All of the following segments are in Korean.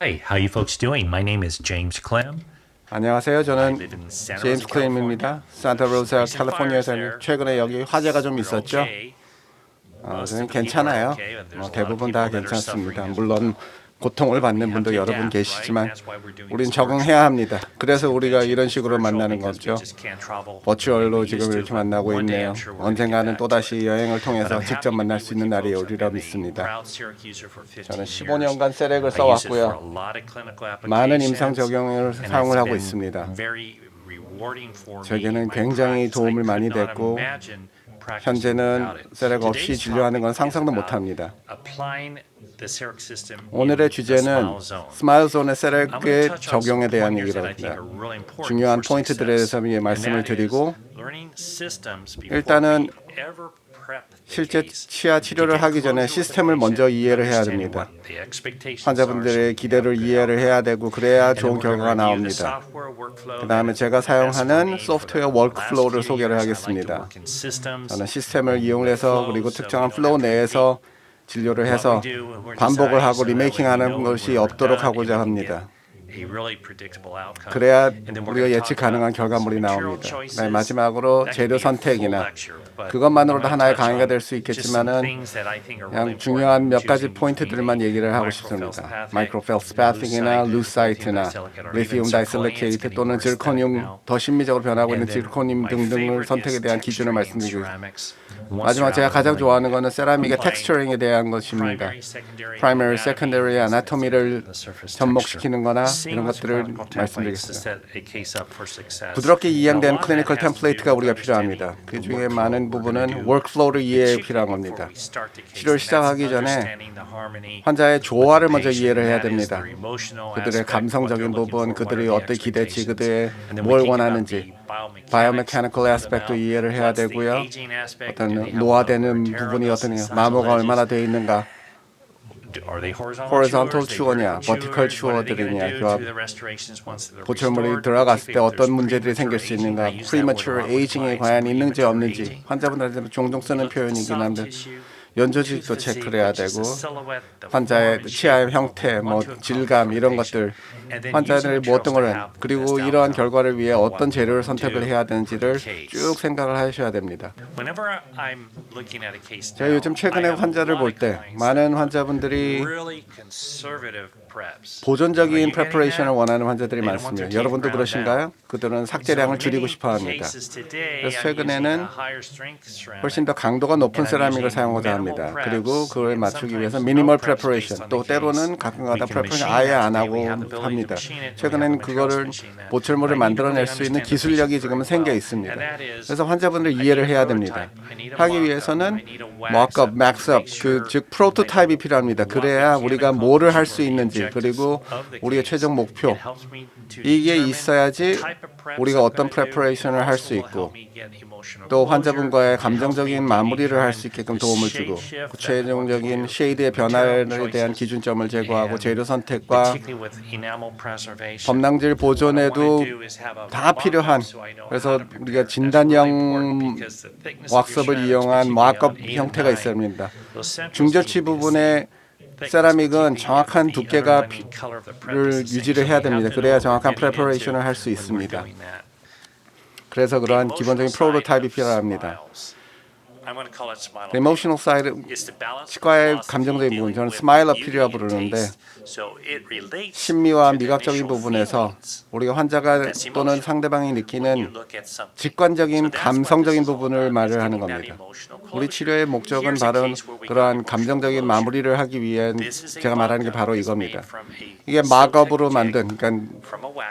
Hey, how you folks doing? My name is James Clem. 안녕하세요. I 저는 live in Santa 제임스 Rosa, 클레임입니다. California. 산타로사 Recent 캘리포니아에 fires 사는 there. 최근에 여기 화재가 좀 We're 있었죠. okay. 저는 Most of the people are 괜찮아요. okay, and there's a lot of 대부분 다 people that are suffering 괜찮습니다. as 물론 well. 고통을 But we 받는 have 분도 to 여러분 adapt, right? And 계시지만 that's why we're doing 우린 this 적응해야 virtual 합니다. 그래서 우리가 convention 이런 식으로 virtually 만나는 because we 거죠. just can't travel the way 버추얼로 we 지금 used to. 이렇게 But 만나고 one day 있네요. I'm sure we're going to get 언젠가는 back to 또다시 it. 여행을 But 통해서 I'm 직접 happy to 만날 be 수 with 있는 you 날이 folks. I've 오리라 been a 믿습니다. proud Syracuser for 15 저는 years. 15년간 세렉을 I use it for a 써왔고요. lot of clinical 많은 임상 applications, 적용을 and it's 사용을 하고 been 있습니다. very rewarding for me in 제게는 my 굉장히 practice. I 도움을 많이 could not 됐고 imagine practicing 현재는 without it. 세렉 없이 Today's 진료하는 건 topic is 상상도 about 못합니다. applying the Cerex system in 오늘의 the 주제는 Smile Zone. 스마일존의 I'm going to 세렉의 touch on some 적용에 대한 pointers 얘기를 that I think 합니다. are really important 중요한 for 포인트들에 success. 대해서 말씀을 And that is 드리고 learning systems before 일단은 we ever prep the 실제 case. 치아 치료를 하기 전에 시스템을 먼저 이해를 해야 됩니다. 환자분들의 기대를 이해를 해야 되고 그래야 좋은 결과가 나옵니다. 그 다음에 제가 사용하는 소프트웨어 워크플로우를 소개를 하겠습니다. 저는 시스템을 이용해서 그리고 특정한 플로우 내에서 진료를 해서 반복을 하고 리메이킹하는 것이 없도록 하고자 합니다. 그래야 우리가 예측 가능한 결과물이 나옵니다. 네, 마지막으로 재료 선택이나 그것만으로도 하나의 강의가 될 수 있겠지만은 그냥 중요한 몇 가지 포인트들만 얘기를 하고 싶습니다. 마이크로펠스파틱이나 루사이트나 리튬 다이실리케이트 또는 질코늄 더 심미적으로 변하고 있는 질코늄 등등을 선택에 대한 기준을 말씀드리겠습니다. 마지막 제가 가장 좋아하는 것은 세라믹의 텍스처링에 대한 것입니다. 프라이머리, 세컨더리 아나토미를 접목시키는 거나 이런 것들을 말씀드리겠습니다. 부드럽게 이해된 클리니컬 템플레이트가 우리가 필요합니다. 그 중에 많은 부분은 워크플로우를 이해해 필요한 겁니다. 치료를 시작하기 전에 환자의 조화를 먼저 이해를 해야 됩니다. 그들의 감성적인 부분, 그들이 어떤 기대치, 그들의 뭘 원하는지 바이오메카니컬 애스펙도 이해를 해야 되고요. 어떤 노화되는 부분이 어떠냐, 마모가 얼마나 되어 있는가, horizontal 추어냐, vertical 추어들이냐, 보철물이 들어갔을 때 어떤 문제들이 생길 수 있는가, premature aging이 과연 있는지 없는지 환자분들한테 종종 쓰는 표현이긴 한데 연조직도 체크를 해야 되고 환자의 치아의 형태, 뭐 질감 이런 것들 환자들이 뭐 어떤 걸 그리고 이러한 결과를 위해 어떤 재료를 선택을 해야 되는지를 쭉 생각을 하셔야 됩니다. 제가 요즘 최근에 환자를 볼 때 많은 환자분들이 보존적인 프레퍼레이션을 원하는 환자들이 많습니다. 여러분도 그러신가요? 그들은 삭제량을 줄이고 싶어 합니다. 그래서 최근에는 훨씬 더 강도가 높은 세라믹을 사용하고자 합니다. 그리고 그걸 맞추기 위해서 미니멀 프레퍼레이션 또 때로는 가끔가다 프레퍼레이션 아예 안 하고 합니다. 최근에는 그거를 보철물을 만들어낼 수 있는 기술력이 지금은 생겨 있습니다. 그래서 환자분들 이해를 해야 됩니다. 하기 위해서는 mock-up, max-up, 즉 프로토타입이 필요합니다. 그래야 우리가 뭐를 할 수 있는지 그리고 우리의 최종 목표 이게 있어야지 우리가 어떤 프레퍼레이션을 할 수 있고 또 환자분과의 감정적인 마무리를 할 수 있게끔 도움을 주고 최종적인 쉐이드의 변화에 대한 기준점을 제거하고 재료 선택과 범낭질 보존에도 다 필요한 그래서 우리가 진단형 왁스업을 이용한 마크업 형태가 있어야 합니다. 중절치 부분에 세라믹은 정확한 두께를 유지를 해야 됩니다. 그래야 정확한 프레퍼레이션을 할 수 있습니다. 그래서 그러한 기본적인 프로토타입이 필요합니다. Emotional side, 치과의 감정적인 부분, 저는 스마일 어필이라고 부르는데 심미와 미각적인 부분에서 우리가 환자가 또는 상대방이 느끼는 직관적인 감성적인 부분을 말을 하는 겁니다. 우리 치료의 목적은 바로 그러한 감정적인 마무리를 하기 위한 제가 말하는 게 바로 이겁니다. 이게 마크업으로 만든, 그러니까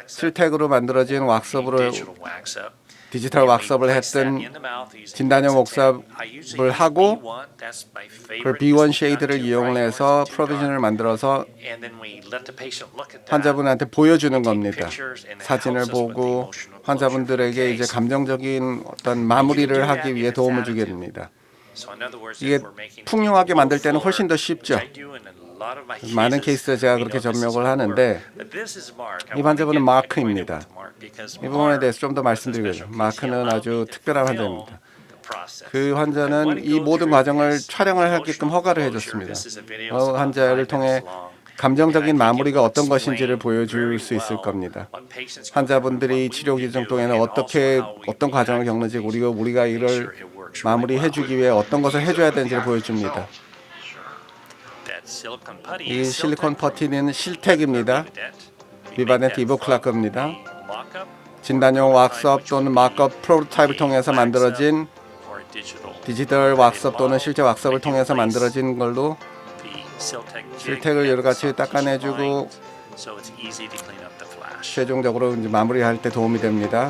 실택으로 만들어진 왁스업으로 디지털 왁스업을 했던 진단형 왁스업을 하고 그 B1 쉐이드를 이용해서 프로비전을 만들어서 환자분한테 보여주는 겁니다. 사진을 보고 환자분들에게 이제 감정적인 어떤 마무리를 하기 위해 도움을 주게 됩니다. 이게 풍요하게 만들 때는 훨씬 더 쉽죠. 많은 케이스에 제가 그렇게 접목을 하는데 이 환자분은 마크입니다. 이 부분에 대해서 좀 더 말씀드리고요. 마크는 아주 특별한 환자입니다. 그 환자는 이 모든 과정을 촬영을 하게끔 허가를 해줬습니다. 환자를 통해 감정적인 마무리가 어떤 것인지를 보여줄 수 있을 겁니다. 환자분들이 치료 기정 동에는 어떤 과정을 겪는지 우리가 이를 마무리해주기 위해 어떤 것을 해줘야 되는지를 보여줍니다. 이 실리콘 퍼티는 실텍입니다. 비바덴트 이보클라크입니다. 진단용 왁스업 또는 마크업 프로토타입을 통해서 만들어진 디지털 왁스업 또는 실제 왁스업을 통해서 만들어진 걸로 실텍을 여러가지 닦아내주고 최종적으로 이제 마무리할 때 도움이 됩니다.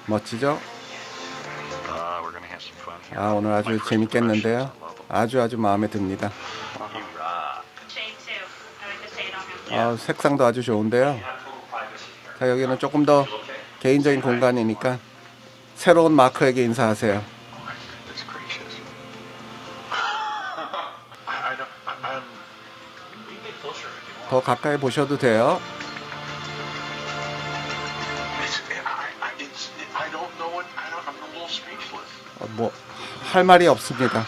멋지죠? 오늘 아주 재밌겠는데요. 아주 마음에 듭니다. 색상도 아주 좋은데요. 자, 여기는 조금 더 개인적인 공간이니까 새로운 마크에게 인사하세요. 더 가까이 보셔도 돼요. 할 말이 없습니다.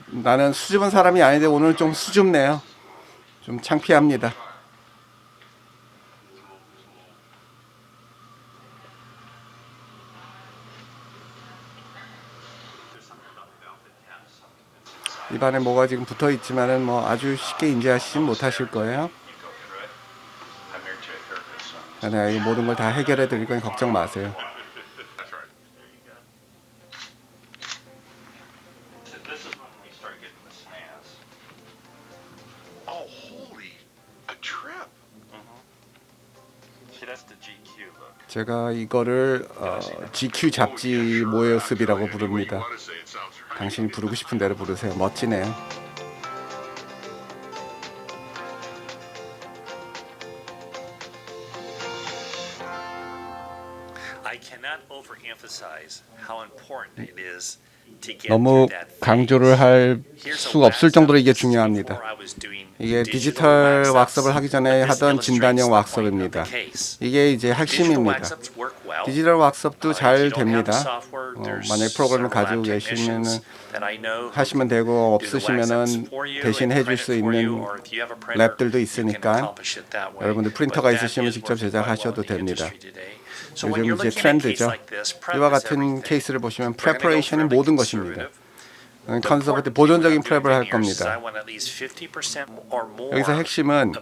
나는 수줍은 사람이 아닌데 오늘 좀 수줍네요. 좀 창피합니다. 입안에 뭐가 지금 붙어 있지만은 아주 쉽게 인지하시진 못하실 거예요. 내가 이 모든 걸 다 해결해 드릴 거니 걱정 마세요. 제가 이거를 GQ 잡지 모습이라고 부릅니다. 당신이 부르고 싶은 대로 부르세요. 멋지네요. 너무 강조를 할 수 없을 정도로 이게 중요합니다. 이게 디지털 왁스업을 하기 전에 하던 진단형 왁스업입니다. 이게 이제 핵심입니다. 디지털 왁스업도 잘 됩니다. 만약에 프로그램을 가지고 계시면은 하시면 되고 없으시면은 대신 해줄 수 있는 랩들도 있으니까 여러분들 프린터가 있으시면 직접 제작하셔도 됩니다. 요즘 이제 트렌드죠. 이와 같은 케이스를 보시면 프레퍼레이션이 모든 것입니다. 컨서버티브 보존적인 프랩을 할 겁니다. 여기서 핵심은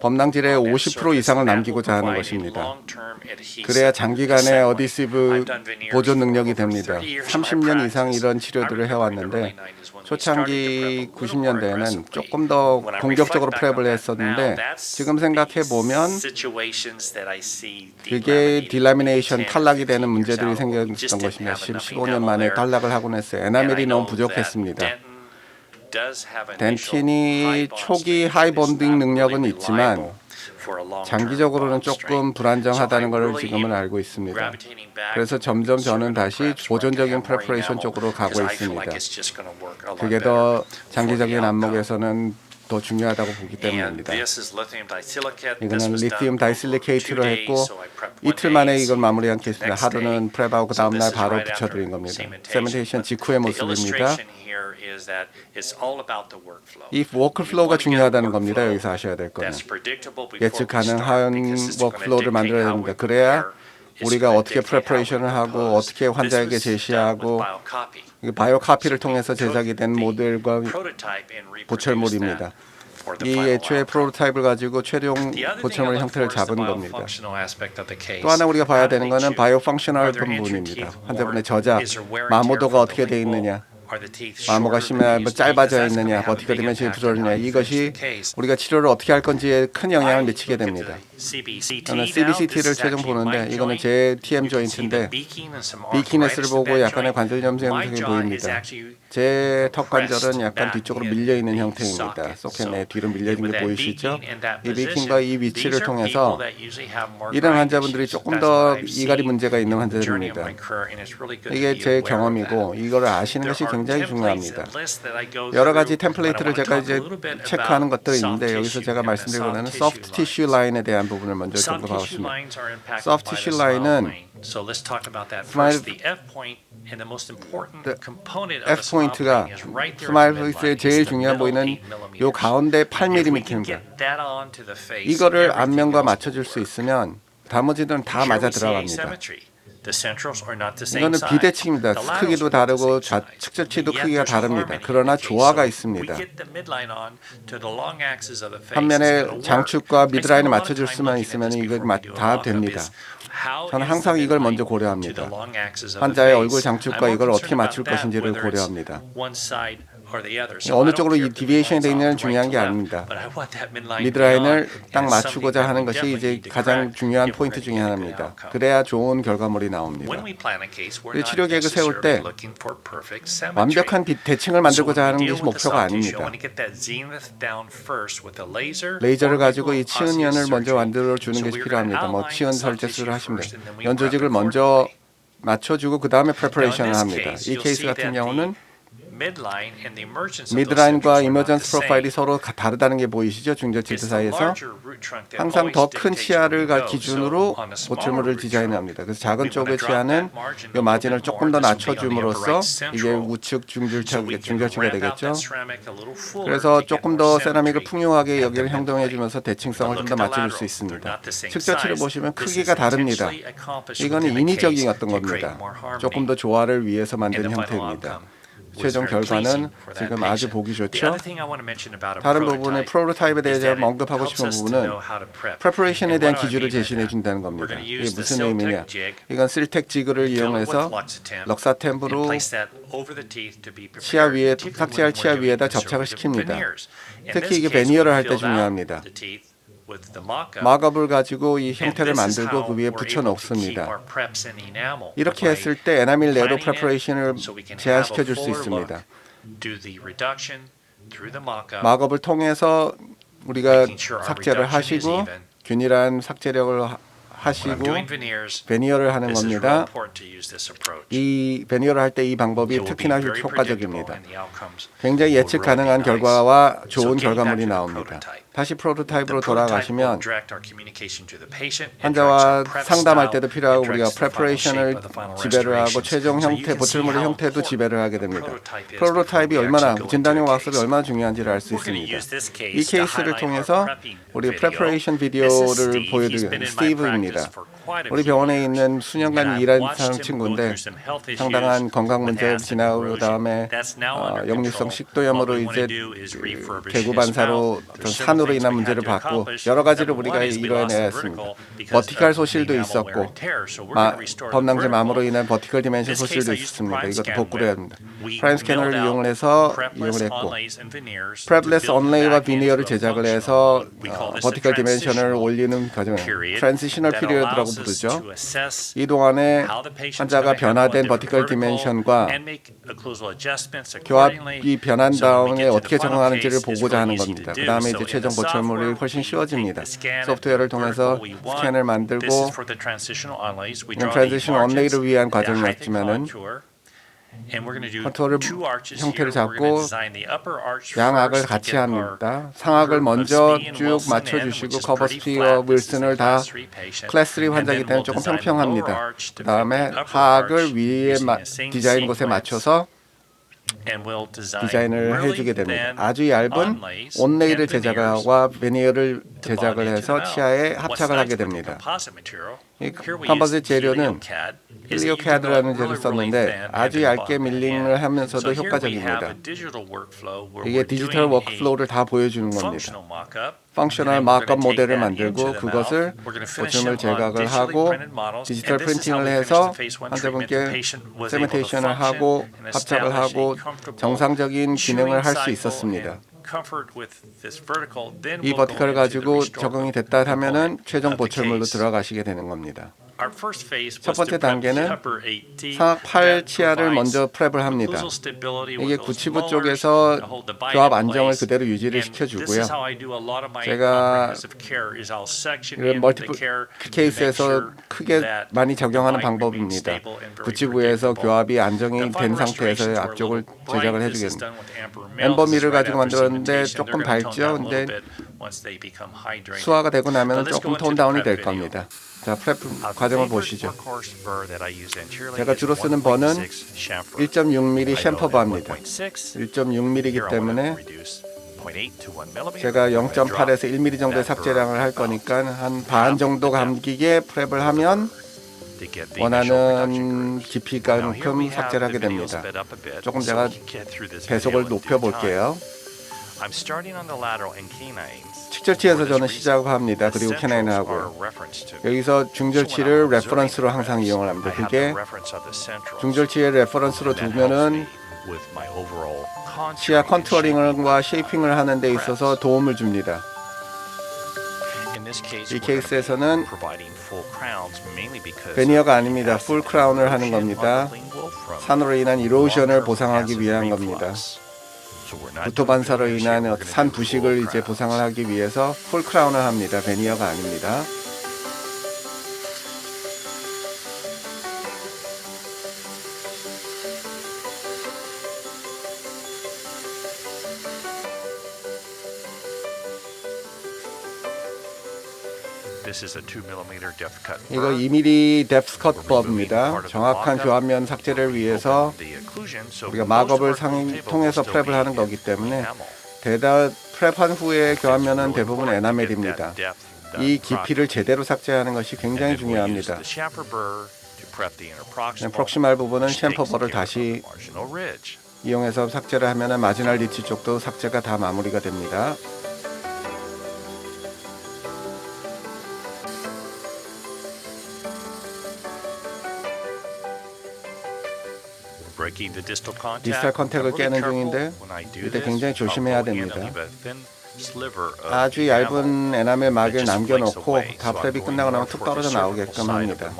범랑질의 50% 이상을 남기고자 하는 것입니다. 그래야 장기간의 어디시브 보존 능력이 됩니다. 30년 이상 이런 치료들을 해왔는데 초창기 90년대에는 조금 더 공격적으로 프랩을 했었는데 지금 생각해 보면 그게 딜라미네이션 탈락이 되는 문제들이 생겼던 것입니다. 15년 만에 탈락을 하곤 했어요. 에나멜이 너무 부족했습니다. 덴틴이 초기 하이 본딩 능력은 있지만 장기적으로는 조금 불안정하다는 것을 지금은 알고 있습니다. 그래서 점점 저는 다시 보존적인 프레퍼레이션 쪽으로 가고 있습니다. 그게 더 장기적인 안목에서는 더 중요하다고 보기 때문입니다. 이거는 리튬 다이실리케이트로 했고 이틀 만에 이걸 마무리한 케이스입니다. 하루는 프랩하고 그 다음날 바로 붙여드린 겁니다. 세멘테이션 직후의 모습입니다. 이 워크플로우가 중요하다는 겁니다. 여기서 아셔야 될 거는 예측 가능한 워크플로우를 만들어야 됩니다. 그래야 우리가 어떻게 프레퍼레이션을 하고 어떻게 환자에게 제시하고 바이오 카피를 통해서 제작이 된 모델과 보철물입니다. 이 애초에 프로토타입을 가지고 최종 보철물 형태를 잡은 겁니다. 또 하나 우리가 봐야 되는 것은 바이오 펑셔널 부분입니다. 환자분의 저작, 마모도가 어떻게 되어 있느냐. 마모가 짧아져 있느냐, 버티컬 디멘션이 부족하느냐, 이것이 우리가 치료를 어떻게 할 건지에 큰 영향을 미치게 됩니다. 저는 CBCT를 최종 보는데 이거는 제 TM 조인트인데 비키네스를 보고 약간의 관절 염증 형성이 보입니다. 제 턱 관절은 약간 뒤쪽으로 밀려 있는 형태입니다. 소켓 내 뒤로 밀려진 게 보이시죠? 이 비킹과 이 위치를 통해서 이런 환자분들이 조금 더 이갈이 문제가 있는 환자들입니다. 이게 제 경험이고 이걸 아시는 것이 굉장히 중요합니다. 여러 가지 템플레이트를 제가 이제 체크하는 것들이 있는데 여기서 제가 말씀드리고는 soft tissue line에 대한 부분을 먼저 좀 더 봐보겠습니다. soft tissue line은 F 포인트가 스마일 페이스의 제일 중요한 보이는 요 가운데 8mm입니다. 이거를 앞면과 맞춰줄 수 있으면 나머지들은 다 맞아 들어갑니다. 이거는 비대칭입니다. 크기도 다르고 측접치도 크기가 다릅니다. 그러나 조화가 있습니다. 반면에 장축과 미드라인을 맞춰줄 수만 있으면 이거 다 됩니다. 저는 항상 이걸 먼저 고려합니다. 환자의 얼굴 장축과 이걸 어떻게 맞출 것인지를 고려합니다. 어느 쪽으로 이 디비에이션이 되어 있느냐는 중요한 게 아닙니다. 미드라인을 딱 맞추고자 하는 것이 이제 가장 중요한 포인트 중에 하나입니다. 그래야 좋은 결과물이 나옵니다. 치료 계획을 세울 때 완벽한 대칭을 만들고자 하는 것이 목표가 아닙니다. 레이저를 가지고 이 치은연을 먼저 만들어 주는 것이 필요합니다. 치은 설제술을 하십니다. 연조직을 먼저 맞춰주고 그 다음에 프레퍼레이션을 합니다. 이 케이스 같은 경우는 미드라인과 이머전스 프로파일이 서로 다르다는 게 보이시죠? 중저치드 사이에서 항상 더 큰 치아를 기준으로 보철물을 디자인합니다. 그래서 작은 쪽의 치아는 이 마진을 조금 더 낮춰줌으로써 이게 우측 중저치가 되겠죠. 그래서 조금 더 세라믹을 풍요하게 여기를 형성해주면서 대칭성을 좀 더 맞춰줄 수 있습니다. 측저치를 보시면 크기가 다릅니다. 이거는 인위적인 어떤 겁니다. 조금 더 조화를 위해서 만든 형태입니다. 최종 결과는 지금 아주 보기 좋죠. 다른 부분의 프로토타입에 대해서 언급하고 싶은 부분은 프레퍼레이션에 대한 기준을 제시해 준다는 겁니다. 이게 무슨 의미냐? 이건 실텍 지그를 이용해서 럭사템으로 치아 위에 삭제할 치아 위에다 접착을 시킵니다. 특히 이게 베니어를 할 때 중요합니다. 막업을 가지고 이 형태를 만들고 그 위에 붙여 놓습니다. 이렇게 했을 때 에나밀 내로 프레퍼레이션을 제한시켜 줄 수 있습니다. 막업을 통해서 우리가 삭제를 하시고 균일한 삭제력을 하시고 베니어를 하는 겁니다. 이 베니어를 할 때 이 방법이 특히나 효과적입니다. 굉장히 예측 가능한 결과와 좋은 결과물이 나옵니다. 다시 프로토타입으로 돌아가시면 환자와 상담할 때도 필요하고 우리가 프레퍼레이션을 지배를 하고 최종 형태, 보철물의 형태도 지배를 하게 됩니다. 프로토타입이 얼마나 진단용 와석이 얼마나 중요한지를 알 수 있습니다. 이 케이스를 통해서 우리 프레퍼레이션 비디오를 보여드리는 스티브입니다. 우리 병원에 있는 수년간 일한 친구인데 상당한 건강 문제를 지나고 그다음에 역류성 식도염으로 이제 개구 반사로 산으로 인한 문제를 받고 여러 가지를 우리가 이뤄내었습니다. 버티컬 소실도 있었고 범낭제 암으로 인한 버티컬 디멘션 소실도 있었습니다. 이것도 복구를 해야 합니다. 프라임 스캐너를 이용을 했고 프랩레스 언레이와 비니어를 제작을 해서 버티컬 디멘션을 올리는 과정을 트랜지셔널 피리어드라고 부르죠. 이 동안에 환자가 변화된 버티컬 디멘션과 교합이 변한 다음에 어떻게 적응하는지를 보고자 하는 겁니다. 그 다음에 이제 최종 보철물이 훨씬 쉬워집니다. 소프트웨어를 통해서 스캔을 만들고 트랜지션 언레이를 위한 과정이었지만은 컨트롤 형태를 잡고 양악을 같이 합니다. 상악을 먼저 쭉 맞춰주시고 커버 스피어 윌슨을 다 클래스 3 환자이기 때문에 조금 평평합니다. 그 다음에 하악을 위에 디자인 곳에 맞춰서 디자인을 해주게 됩니다. 아주 얇은 온레이를 제작하고 베니어를 제작을 해서 치아에 합착을 하게 됩니다. 이 컴포지트 재료는 힐리오캐드라는 재료를 썼는데 아주 얇게 밀링을 하면서도 효과적입니다. 이게 디지털 워크플로우를 다 보여주는 겁니다. 펑셔널 마크업 모델을 만들고 그것을 보충을 제각을 하고 디지털 프린팅을 해서 환자분께 세멘테이션을 하고 합착을 하고 정상적인 기능을 할 수 있었습니다. 이 버티컬을 가지고 적응이 됐다 하면은 최종 보철물로 들어가시게 되는 겁니다. 첫 번째 단계는 상악 8 치아를 먼저 프랩을 합니다. 이게 구치부 쪽에서 교합 안정을 그대로 유지를 시켜주고요. 제가 이런 멀티플 케이스에서 크게 많이 적용하는 방법입니다. 구치부에서 교합이 안정이 된 상태에서 앞쪽을 제작을 해주겠습니다. 엠버미를 가지고 만들었는데 조금 밝죠? 근데 수화가 되고 나면 조금 톤 다운이 될 겁니다. 자, 프랩 과정을 보시죠. 제가 주로 쓰는 버는 1.6mm 샴퍼 버입니다. 1.6mm이기 때문에 제가 0.8에서 1mm 정도의 삭제량을 할 거니까 한 반 정도 감기게 프랩을 하면 원하는 깊이만큼 삭제를 하게 됩니다. 조금 제가 배속을 높여 볼게요. 측절치에서 저는 시작을 합니다. 그리고 캐나인을 하고요. 여기서 중절치를 레퍼런스로 항상 이용을 합니다. 그게 중절치의 레퍼런스로 두면은 치아 컨투어링과 쉐이핑을 하는 데 있어서 도움을 줍니다. 이 케이스에서는 베니어가 아닙니다. 풀 크라운을 하는 겁니다. 산으로 인한 이로션을 보상하기 위한 겁니다. 구토 반사로 인한 산 부식을 이제 보상을 하기 위해서 풀 크라운을 합니다. 베니어가 아닙니다. 이거 2mm 뎁스 컷 법입니다. 정확한 교합면 삭제를 위해서 우리가 마법을 통해서 프랩을 하는 거기 때문에 프랩한 후에 교합면은 대부분 에나멜입니다. 이 깊이를 제대로 삭제하는 것이 굉장히 중요합니다. 프록시말 부분은 샴퍼버를 다시 이용해서 삭제를 하면 마지널 리치 쪽도 삭제가 다 마무리가 됩니다. 디스탈 컨택을 깨는 중인데 이때 굉장히 조심해야 됩니다. 아주 얇은 에나멜 막을 남겨놓고 다 프랩이 끝나고 나면 툭 떨어져 나오게끔 합니다.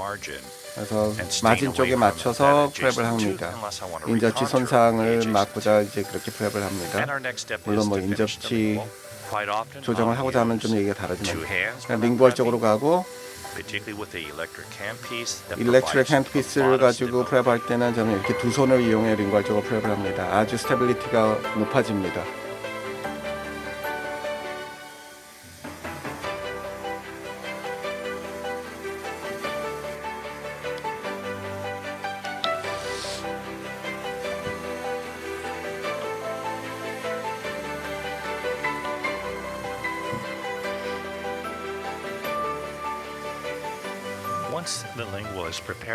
그래서 마진 쪽에 맞춰서 프랩을 합니다. 인접치 손상을 막고자 이제 그렇게 프랩을 합니다. 물론 뭐 인접치 조정을 하고자 하면 좀 얘기가 다르지만 그냥 링구얼 쪽으로 가고 일렉트릭 핸드피스를 가지고 프랩할 때는 저는 이렇게 두 손을 이용해 링구얼 쪽으로 프랩을 합니다. 아주 스테빌리티가 높아집니다.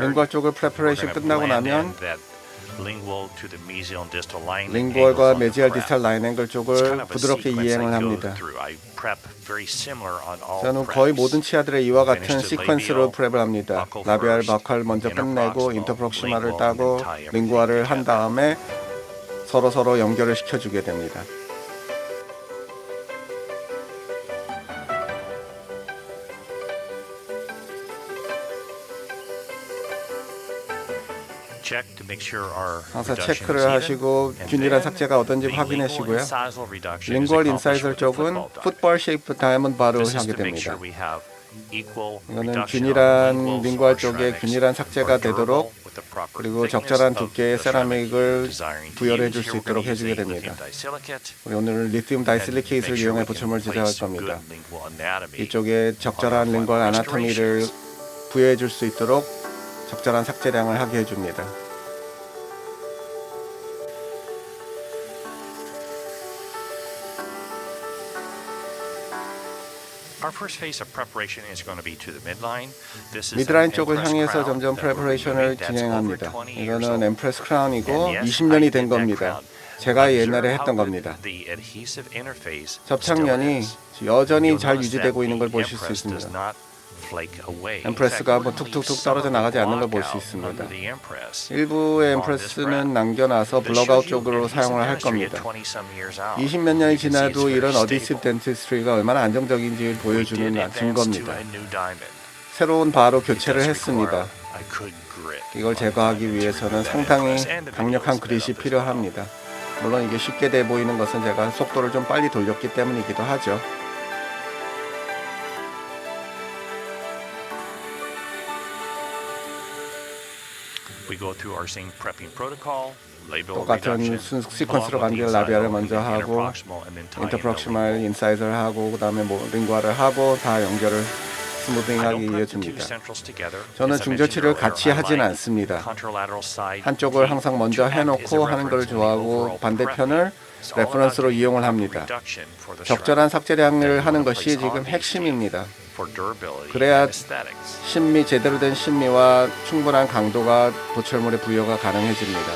링구얼 쪽을 프레퍼레이션 끝나고 나면 링구얼과 메지알 디스탈 라인 앵글 쪽을 부드럽게 이행을 합니다. 저는 거의 모든 치아들의 이와 같은 시퀀스로 프랩을 합니다. 라비알 바칼 먼저 끝내고 인터프록시마를 따고 링구얼을 한 다음에 서로 연결을 시켜주게 됩니다. 항상 체크를 하시고 균일한 삭제가 어떤지 확인하시고요. 링구얼 인사이저 쪽은 풋볼 쉐이프 다이아몬드 바로 하게 됩니다. 이거는 균일한 링구얼 쪽에 균일한 삭제가 되도록 그리고 적절한 두께의 세라믹을 부여해 줄 수 있도록 해주게 됩니다. 우리 오늘 리튬 다이실리케이트를 이용해 보철물을 제작할 겁니다. 이쪽에 적절한 링구얼 아나토미를 부여해 줄 수 있도록 적절한 삭제량을 하게 해줍니다. Our first phase of preparation is going to be to the midline. This is 미드라인 an 쪽을 Empress 향해서 crown 점점 that we're 프레퍼레이션을 moving that's 진행합니다. over 20 years 이거는 old. 엠프레스 크라운이고 And yes, 20년이 I 된 did that 겁니다. crown. 제가 Observe 옛날에 how 했던 the- 겁니다. the adhesive interface 접착면이 still is. 여전히 You'll 잘 notice 유지되고 that 있는 걸 the 보실 수 Empress does 있습니다. not flake away. In 엠프레스가 fact, 뭐 we're gonna 툭툭툭 leave some 떨어져 of the 나가지 않는 걸 볼 block 수 out 있습니다. under the Empress. 일부의 On this 엠프레스는 wrap. 남겨놔서 This 블럭아웃 shows you 쪽으로 adhesive 사용을 할 dentistry at 겁니다. 20-some years out. 20몇 년이 You can see 지나도 it's 이런 very 어디시브 stable. 덴티스트리가 얼마나 안정적인지 We did 보여주는 advance to 증거입니다. a new diamond. 새로운 바로 It 교체를 does 했습니다. require a good grit 이걸 on the 제거하기 diamond to 위해서는 remove that 상당히 Empress, and the 강력한 video is 그릿이 sped up as well. 필요합니다. 물론 이게 쉽게 돼 보이는 것은 제가 속도를 좀 빨리 돌렸기 때문이기도 하죠. We go through our same prepping protocol. Label 똑같은 reduction, 시퀀스로 along with 간길 the 라비아를 incisal, 먼저 the 하고 interproximal, and then tying the 인터프록시말 lingual. 인사이저를 하고 그 다음에 뭐 링과를 하고 다 연결을 I 스무딩하게 don't prep the two 이어집니다. centrals together. 저는 As I 중저치를 mentioned 같이 earlier, 하진 I like 않습니다. contralateral side 한쪽을 tape 항상 to 먼저 act as a 해놓고 하는 걸 reference in the 좋아하고 overall 반대편을 prepping. It's all about 레퍼런스로 getting 이용을 proper 합니다. reduction for the 적절한 shroud. 삭제량을 하는 것이 지금 핵심입니다. For durability 그래야 and aesthetics. 신미 제대로 된 신미와 충분한 강도가 보철물의 부여가 가능해집니다.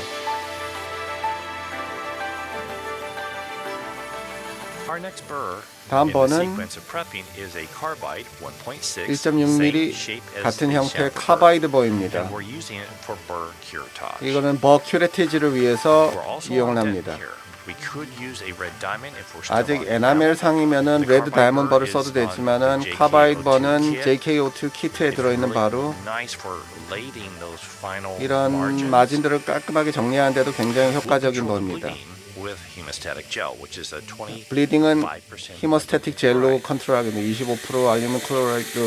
Our next burr 다음 in the 번은 sequence of prepping is a carbide 1.6 1.6mm same shape as 같은 the 형태의 chamfer burr. 카바이드 버입니다. And we're using it for burr curettage. 이거는 버 큐레티지를 위해서 We're also 이용을 on 합니다. dent here. We could use a red diamond if we're still 아직 on 에나멜 상이면은 The 레드 carbide 다이몬드 버를 burr 써도 is on 되지만은 the 카바이드 JKO2 버는 kit. JKO2 키트에 It's 들어있는 really 바로 nice for lading those final 이런 margins. 마진들을 깔끔하게 정리하는데도 굉장히 We 효과적인 control the 버입니다. bleeding with hemostatic gel, which is a 25% 블리딩은 히모스태틱 젤로 chloride. 컨트롤하게 됩니다. 25% 알루미늄 클로라이드로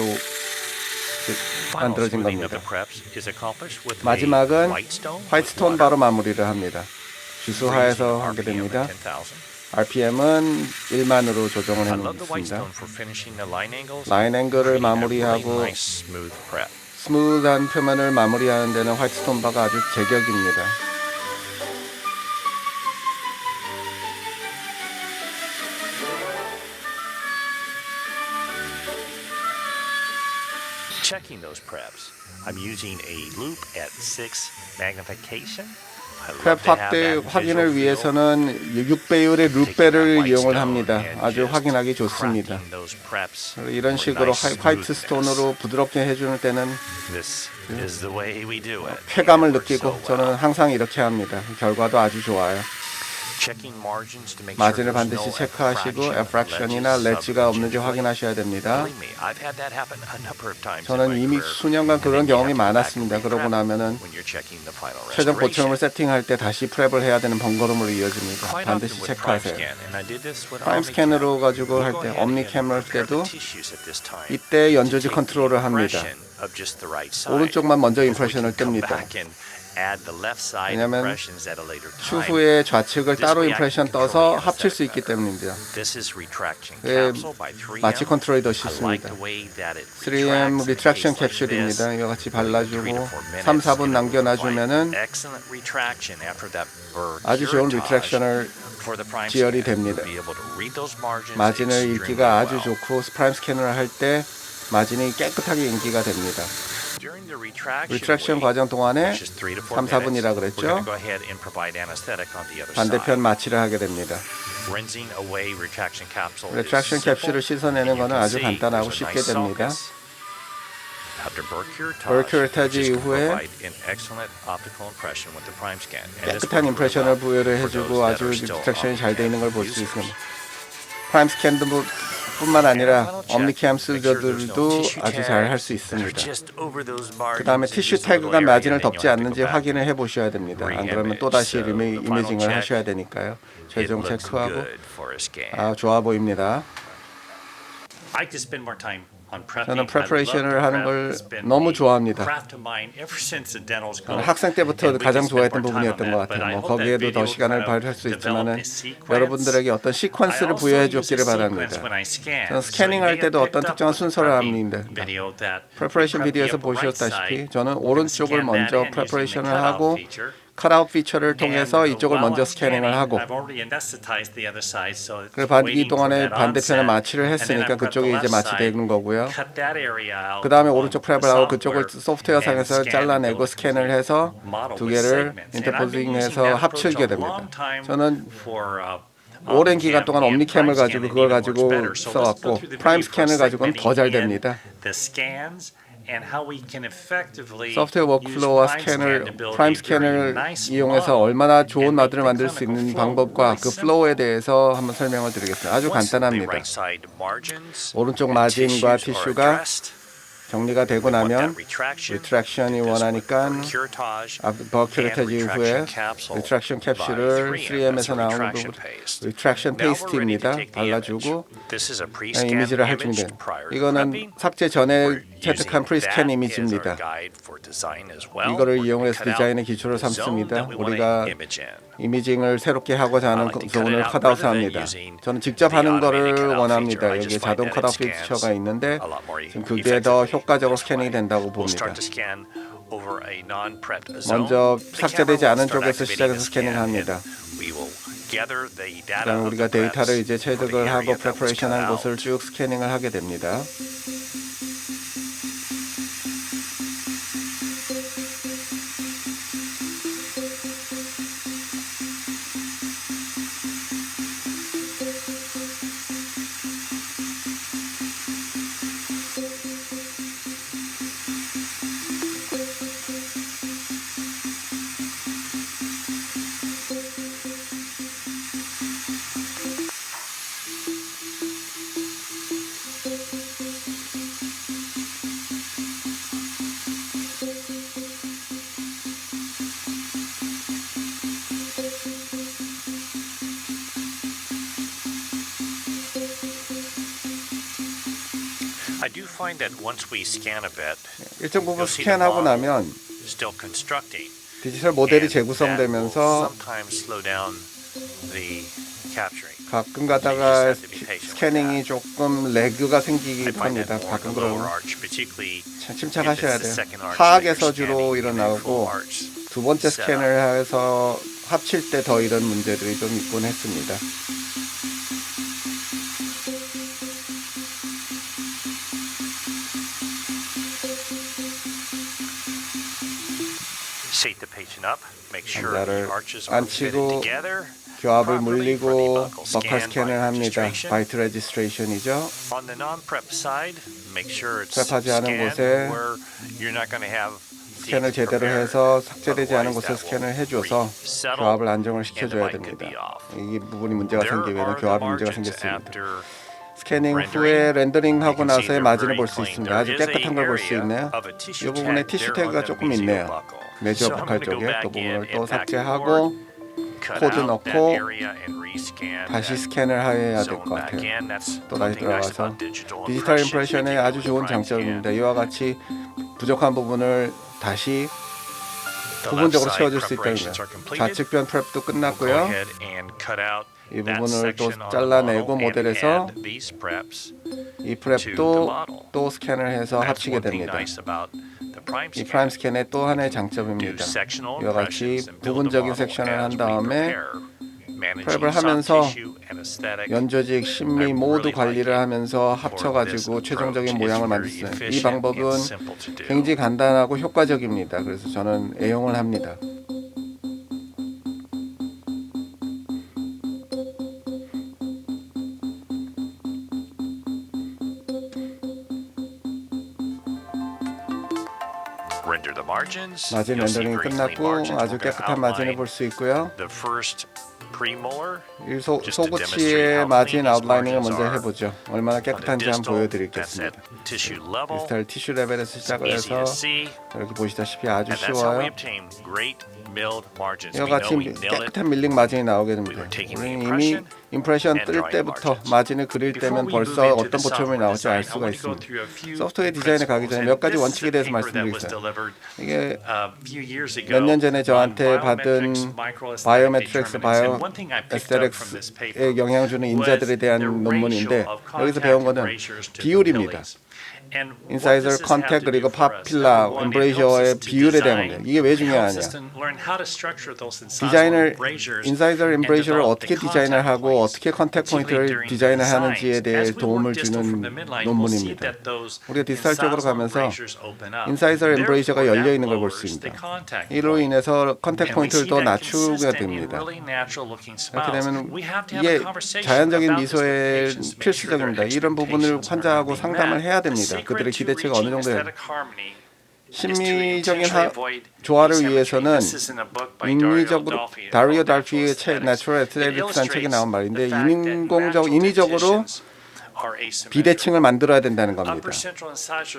Final 만들어진 smoothing of 겁니다. the preps is accomplished with 마지막은 a white stone 화이트스톤 바로 마무리를 합니다. 주수하에서 하게 됩니다. RPM은 1만으로 조정을 I love the white 해놓습니다. stone for finishing the line angles. 라인 앵글을 creating a 마무리하고 really nice smooth prep. 스무드한 표면을 마무리하는 데는 화이트스톤 바가 아주 제격입니다. Checking those preps, I'm using a loop at 6 magnification. I 프랩 love to have 확대 that 확인을 visual feel. 위해서는 6배율의 룻배를 이용을 합니다. 아주 확인하기 좋습니다. 이런 식으로 화이트 스톤으로 부드럽게 해주는 때는 쾌감을 느끼고 저는 항상 이렇게 합니다. 결과도 아주 좋아요. 마진을 반드시 체크하시고 에프랙션이나 렛지가 없는지 확인하셔야 됩니다. 저는 이미 수년간 그런 경험이 많았습니다. 그러고 나면은 최종 보철물 세팅할 때 다시 프랩을 해야 되는 번거로움으로 이어집니다. 반드시 체크하세요. 프라임 스캔으로 가지고 할 때 옴니캠을 할 때도 이때 연조지 컨트롤을 합니다. 오른쪽만 먼저 임프레션을 뜹니다. 왜냐하면 추후에 좌측을 따로 임프레션 떠서 합칠 수 있기 때문입니다. 마취 컨트롤이 더 쉽습니다. 3M 리트랙션 캡슐입니다. 이와 같이 발라주고 3, 4분 남겨놔주면은 아주 좋은 리트랙션을 지혈이 됩니다. 마진을 읽기가 아주 좋고 프라임 스캐너를 할 때 마진이 깨끗하게 인기가 됩니다. 리트랙션 과정 동안에 3, 4분이라 그랬죠. 반대편 마취를 하게 됩니다. 리트랙션 캡슐을 씻어내는 것은 아주 간단하고 쉽게 됩니다. burr curettage 이후에 깨끗한 임프레션을 부여를 해주고 아주 리트랙션이 잘 되어 있는 걸 볼 수 있습니다. 프라임 스캔도 뿐만 아니라 옴니캠 유저들도 아주 잘 할 수 있습니다. 그 다음에 티슈 태그가 마진을 덮지 않는지 확인을 해보셔야 됩니다. 안 그러면 또다시 이미징을 하셔야 되니까요. 최종 체크하고 좋아 보입니다. 저는 프레퍼레이션을 하는 걸 너무 좋아합니다. 저는 학생 때부터 가장 좋아했던 부분이었던 것 같아요. 뭐 거기에도 더 시간을 발휘할 수 있지만은 여러분들에게 어떤 시퀀스를 부여해 줬기를 바랍니다. 저는 스캐닝할 때도 어떤 특정한 순서를 합니다. 프레퍼레이션 비디오에서 보셨다시피 저는 오른쪽을 먼저 프레퍼레이션을 하고 컷아웃 피처를 통해서 이쪽을 먼저 스캐닝을 하고 그리고 이 동안에 반대편에 마취를 했으니까 그쪽이 이제 마취되는 거고요. 그 다음에 오른쪽 프랩을 하고 그쪽을 소프트웨어상에서 잘라내고 스캔을 해서 두 개를 인터포징해서 합치게 됩니다. 저는 오랜 기간 동안 옴니캠을 가지고 그걸 가지고 써왔고 프라임 스캔을 가지고는 더 잘 됩니다. 소프트웨어 워크플로우와 프라임 스캔을 이용해서 얼마나 좋은 마드를 만들 수 있는 방법과 그 플로우에 대해서 한번 설명을 드리겠습니다. 아주 간단합니다. 오른쪽 마진과 티슈가 정리가 되고 나면 리트랙션이 원하니까 버큐레타지 이후에 리트랙션 캡슐을 3M에서 나온 리트랙션 페이스트입니다. 발라주고 이미지를 할증 된 이거는 삭제 전에 채택한 프리스캔 이미지입니다. 이거를 이용해서 디자인의 기초를 삼습니다. 우리가 이미징을 새롭게 하고자 하는 부분을 컷아웃을 합니다. 저는 직접 하는 거를 원합니다. 여기 자동 컷아웃 피처가 있는데 지금 그게 더 효과적으로 스캐닝이 된다고 봅니다. 먼저 삭제되지 않은 쪽에서 시작해서 스캐닝합니다. 그다음에 우리가 데이터를 이제 체득을 하고 프레퍼레이션한 곳을 쭉 스캐닝을 하게 됩니다. I do find that once we scan a bit, 일정 부분 스캔하고 나면 still constructing, 디지털 모델이 and that will 재구성되면서 sometimes slow down the capturing. 가끔 가다가 스캐닝이 조금 레그가 생기기도 합니다. 가끔 그러면 침착하셔야 돼요. 하악에서 주로 일어나고 두 번째 스캔을 해서 합칠 때 더 이런 문제들이 좀 있곤 했습니다. 환자를 앉히고 교합을 물리고 버컬 스캔을 합니다. 바이트 레지스트레이션이죠. 프랩하지 않은 곳에 스캔을 제대로 해서 삭제되지 않은 곳에 스캔을 해줘서 교합을 안정을 시켜줘야 됩니다. 이 부분이 문제가 생기면 교합이 문제가 생겼습니다. 스캐닝 후에 렌더링하고 나서의 마진을 볼 수 있습니다. 아주 깨끗한 걸 볼 수 있네요. 이 부분에 티슈 태그가 조금 있네요. 메저 버칼 쪽에 그 부분을 또 삭제하고 코드 넣고 다시 스캔을 해야 될 것 같아요. 또 다시 들어가서 디지털 임프레션의 아주 좋은 장점입니다. 이와 같이 부족한 부분을 다시 부분적으로 채워줄 수 있다는 거예요. 좌측변 프랩도 끝났고요. 이 부분을 또 잘라내고 모델에서 이 프랩도 또 스캔을 해서 합치게 됩니다. 이 프라임 스캔의 또 하나의 장점입니다. 이와 같이 부분적인 섹션을 한 다음에 프랩을 하면서 연조직, 심미 모두 관리를 하면서 합쳐가지고 최종적인 모양을 만들 수 있어요. 이 방법은 굉장히 간단하고 효과적입니다. 그래서 저는 애용을 합니다. 마진 렌더링이 끝났고 아주 깨끗한 마진을 볼 수 있고요. 이 소구치의 마진 아웃라이닝을 먼저 해보죠. 얼마나 깨끗한지 한번 보여드리겠습니다. 디지털 티슈 레벨에서 시작을 해서 이렇게 보시다시피 아주 쉬워요. 이와 같이 깨끗한 밀링 마진이 나오게 됩니다. 우리는 이미 임프레션 뜰 때부터 마진을 그릴 때면 벌써 어떤 보초물이 나올지 알 수가 있습니다. 소프트웨어 디자인에 가기 전에 몇 가지 원칙에 대해서 말씀드리겠어요. 이게 몇 년 전에 저한테 받은 바이오메트릭스, 바이오 에스테틱스에 영향을 주는 인자들에 대한 논문인데 여기서 배운 거는 비율입니다. 인사이저, 컨택 그리고 파필라, 엠브레이저의 비율에 대한 겁니다. 이게 왜 중요하냐? 디자인을 인사이저, 엠브레이저를 어떻게 디자인을 하고 어떻게 컨택 포인트를 디자인을 하는지에 대해 도움을 주는 논문입니다. 우리가 디스탈적으로 가면서 인사이저, 엠브레이저가 열려 있는 걸 볼 수 있습니다. 이로 인해서 컨택 포인트를 더 낮추게 됩니다. 이렇게 되면 이게 자연적인 미소의 필수적입니다. 이런 부분을 환자하고 상담을 해야 됩니다. 그들의 기대치가 어느 정도예요. 심미적인 조화를 위해서는 인위적으로 다리오 달피의 책 Natural Aesthetics라는 책에 나온 말인데 인위적으로 비대칭을 만들어야 된다는 겁니다.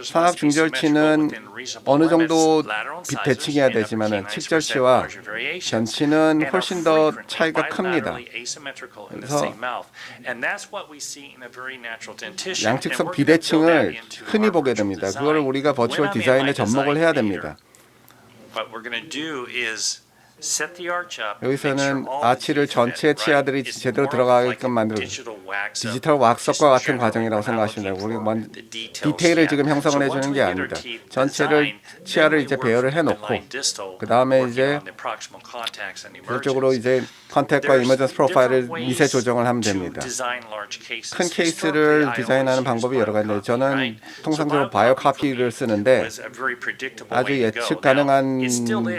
상악 중절치는 어느 정도 대칭해야 되지만 측절치와 전치는 훨씬 더 차이가 큽니다. 그래서 양측성 비대칭을 흔히 보게 됩니다. 그걸 우리가 버추얼 디자인에 접목을 해야 됩니다. 여기서는 아치를 전체 치아들이 제대로 들어가게끔 만들고 디지털 왁석과 같은 과정이라고 생각하시면 돼요. 우리가 디테일을 지금 형성을 해주는 게 아닙니다. 전체를 치아를 이제 배열을 해놓고 그 다음에 이제 그쪽으로 이제 컨택과 이머전스 프로파일을 미세 조정을 하면 됩니다. 큰 케이스를 디자인하는 방법이 여러 가지인데 저는 통상적으로 바이오 카피를 쓰는데 아주 예측 가능한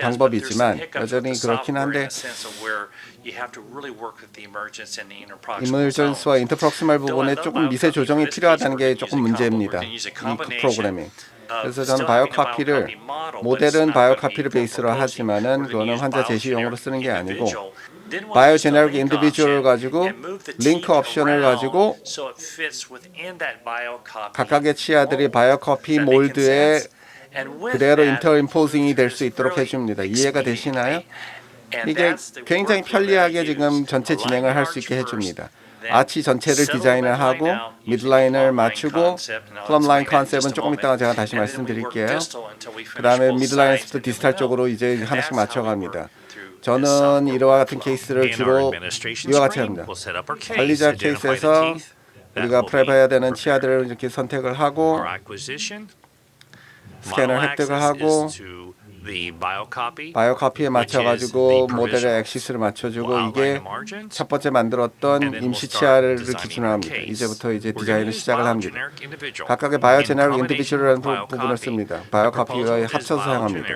방법이지만 여전히 그렇긴 한데 이머전스와 인터프록시멀 부분에 조금 미세 조정이 필요하다는 게 조금 문제입니다. 이 프로그램이. 그래서 저는 바이오 카피를 모델은 바이오 카피를 베이스로 하지만은 그거는 환자 제시용으로 쓰는 게 아니고 바이오 제네릭 인디비주얼을 가지고 링크 옵션을 가지고 각각의 치아들이 바이오 카피 몰드에 그대로 인터임포징이 될 수 있도록 해줍니다. 이해가 되시나요? 이게 굉장히 편리하게 지금 전체 진행을 할 수 있게 해줍니다. 아치 전체를 디자인을 하고 미드라인을 맞추고 플럼라인 컨셉은 조금 이따가 제가 다시 말씀드릴게요. 그 다음에 미드라인부터 디스탈 쪽으로 이제 하나씩 맞춰갑니다. 저는 이와 같은 케이스를 주로 이와 같이 합니다. 관리자 케이스에서 우리가 프랩해야 되는 치아들을 이렇게 선택을 하고 스캐너 획득을 하고 바이오 카피에 맞춰가지고 모델의 엑시스를 맞춰주고 이게 첫 번째 만들었던 임시 치아를 기준으로 합니다. 이제부터 이제 디자인을 시작을 합니다. 각각의 바이오 제네릭 인디비주얼이라는 부분을 씁니다. 바이오 카피가 합쳐서 사용합니다.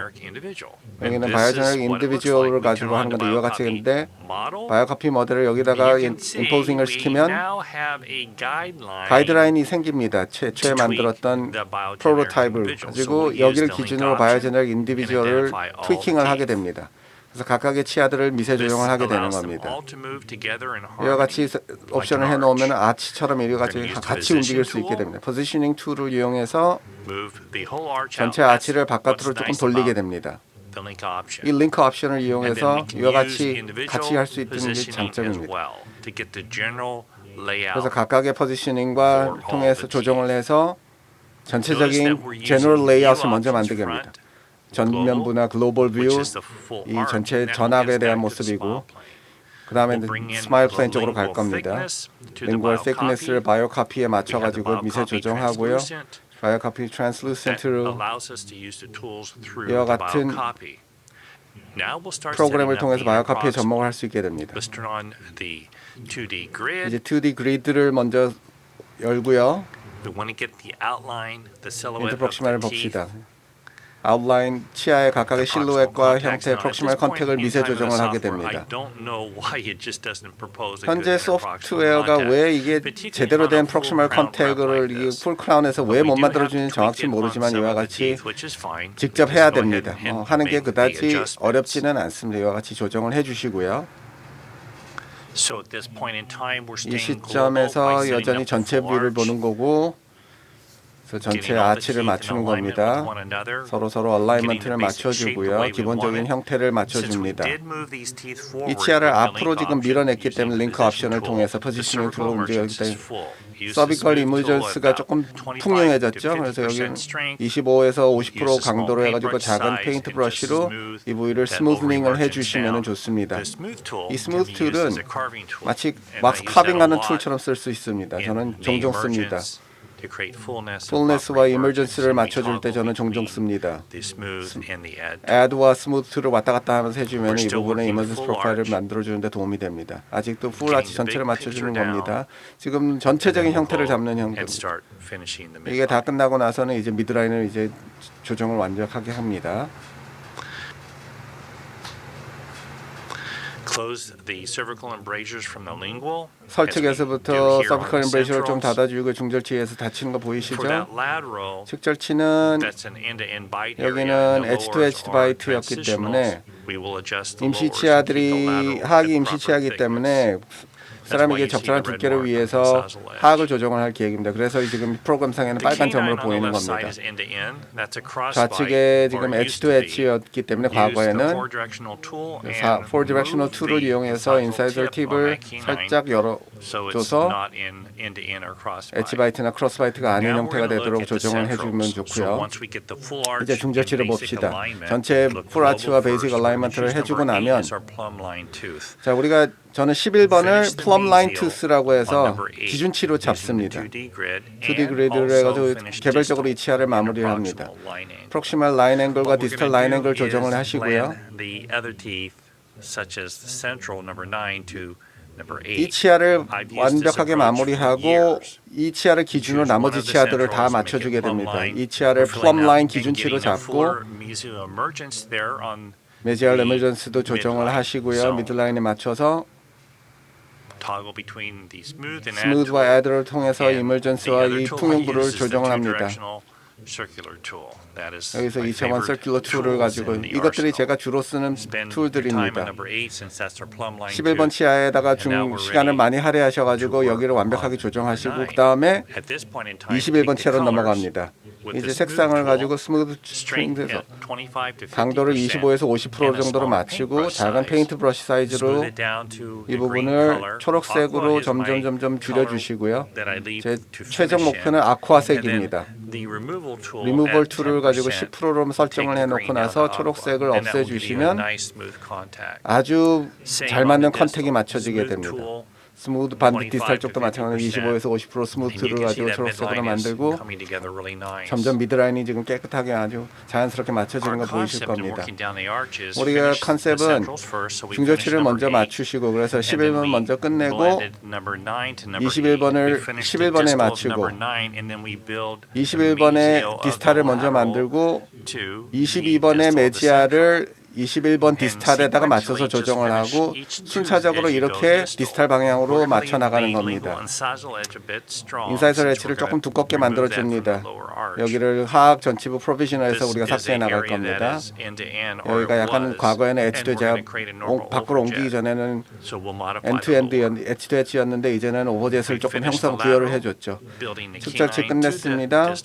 여기는 바이오 제네릭 인디비주얼을 가지고 하는 건데 이와 같이 있는데 바이오 카피 모델을 여기다가 임포징을 시키면 가이드라인이 생깁니다. 최초에 만들었던 프로토타입을 가지고 여기를 기준으로 바이오 제네릭 인디비주얼 를 트위킹을 하게 됩니다. 그래서 각각의 치아들을 미세 조정을 하게 되는 겁니다. 이와 같이 옵션을 해놓으면 아치처럼 이와 같이 움직일 수 있게 됩니다. 포지셔닝 툴을 이용해서 전체 아치를 바깥으로 조금 돌리게 됩니다. 이 링크 옵션을 이용해서 이와 같이 할 수 있는 게 장점입니다. 그래서 각각의 포지셔닝과 통해서 조정을 해서 전체적인 제너럴 레이아웃을 먼저 만들게 합니다. 전면부나 글로벌 뷰, 이 전체 전압에 대한 모습이고 그 다음에 스마일 플레인 쪽으로 갈 겁니다. 링구얼 thickness를 바이오 카피에 맞춰가지고 미세 조정하고요. 바이오 카피 트랜슬루센트로 이와 같은 프로그램을 통해서 바이오 카피에 접목을 할 수 있게 됩니다. 이제 2D 그리드를 먼저 열고요. 인터프록시멀을 봅시다. 아웃라인 치아의 각각의 실루엣과 형태의 프록시멀 컨택을 미세 조정을 하게 됩니다. 현재 소프트웨어가 왜 이게 제대로 된 프록시멀 컨택을 풀 크라운에서 왜 못 만들어주는지 정확히 모르지만 이와 같이 직접 해야 됩니다. 하는 게 그다지 어렵지는 않습니다. 이와 같이 조정을 해주시고요. 이 시점에서 여전히 전체 뷰를 보는 거고 그래서 전체 아치를 맞추는 겁니다. 서로 얼라이먼트를 맞춰주고요. 기본적인 형태를 맞춰줍니다. 이 치아를 앞으로 지금 밀어냈기 때문에 링크 옵션을 통해서 포지셔닝 툴로 움직였기 때문에 서비컬 이머전스가 조금 풍요해졌죠. 그래서 여기는 25에서 50% 강도로 해가지고 작은 페인트 브러쉬로 이 부위를 스무드닝을 해주시면 좋습니다. 이 스무드 툴은 마치 왁스 카빙하는 툴처럼 쓸 수 있습니다. 저는 종종 씁니다. to create fullness와 emergency를 맞춰줄 때 저는 종종 씁니다. add와 smooth to를 왔다 갔다 하면서 해주면 이 부분에 emergency profile을 만들어주는데 도움이 됩니다. 아직도 full arch 전체를 맞춰주는 겁니다. 지금 전체적인 형태를 잡는 형태입니다. 이게 다 끝나고 나서는 이제 미드라인을 이제 조정을 완벽하게 합니다. 설측에서부터 cervical embrasure를 좀 닫아주고 중절치에서 닫히는 거 보이시죠? 측절치는 여기는 edge to edge bite였기 때문에 임시 치아들이 하악이 임시 치아이기 때문에 세라믹의 적절한 두께를 위해서 하악을 조정을 할 계획입니다. 그래서 지금 프로그램상에는 빨간 점으로 보이는 겁니다. 좌측에 지금 edge to edge였기 때문에 과거에는 4-directional tool을 이용해서 인사이드 팁을 살짝 열어줘서 엣지 바이트나 크로스 바이트가 아닌 형태가 되도록 조정을 해주면 좋고요. 이제 중절치를 봅시다. 전체 풀아치와 베이직 얼라이먼트를 해주고 나면 자 우리가 저는 11번을 plumb line tooth라고 해서 기준치로 잡습니다. 2D 그리드를 해가지고 개별적으로 이 치아를 마무리를 합니다. proximal line angle과 distal line angle 조정을 하시고요. 이 치아를 완벽하게 마무리하고 이 치아를 기준으로 나머지 치아들을 다 맞춰주게 됩니다. 이 치아를 plumb line 기준치로 잡고 메지알 에머전스도 조정을 하시고요. 미드라인에 맞춰서 스무드와 애드를 통해서 이멀전스와 이 통용부를 조정을 합니다. 여기서 2차원 서큘러 툴을 가지고 이것들이 제가 주로 쓰는 툴들입니다. 11번 치아에다가 시간을 많이 할애하셔가지고 여기를 완벽하게 조정하시고 그 다음에 21번 치아로 넘어갑니다. 이제 색상을 가지고 스무드 스트링에서 강도를 25에서 50% 정도로 맞추고 작은 페인트 브러쉬 사이즈로 이 부분을 초록색으로 점점 줄여주시고요. 제 최종 목표는 아쿠아색입니다. 리무벌 툴을 가지고 10%로 설정을 해놓고 나서 초록색을 없애주시면 아주 잘 맞는 컨택이 맞춰지게 됩니다. 스무드 반드 디스탈 쪽도 마찬가지로 25에서 50% 스무드를 가지고 초록색으로 만들고 점점 미드라인이 지금 깨끗하게 아주 자연스럽게 맞춰지는 거 보이실 겁니다. 우리가 컨셉은 중절치를 먼저 맞추시고 그래서 11번 먼저 끝내고 21번을 11번에 맞추고 21번에 디스탈을 먼저 만들고 22번에 메지아를 21번 디스탈에다가 맞춰서 조정을 하고 순차적으로 이렇게 디스탈 방향으로 맞춰 나가는 겁니다. 인사이드 엣지를 조금 두껍게 만들어 줍니다. 여기를 하악 전치부 프로비저널에서 우리가 삭제해 나갈 겁니다. 여기가 약간 과거에는 엣지도 제가 밖으로 옮기기 전에는 엔투엔드 엣지도 엣지였는데 이제는 오버젯을 조금 형성 부여를 해줬죠. 측절치 끝냈습니다.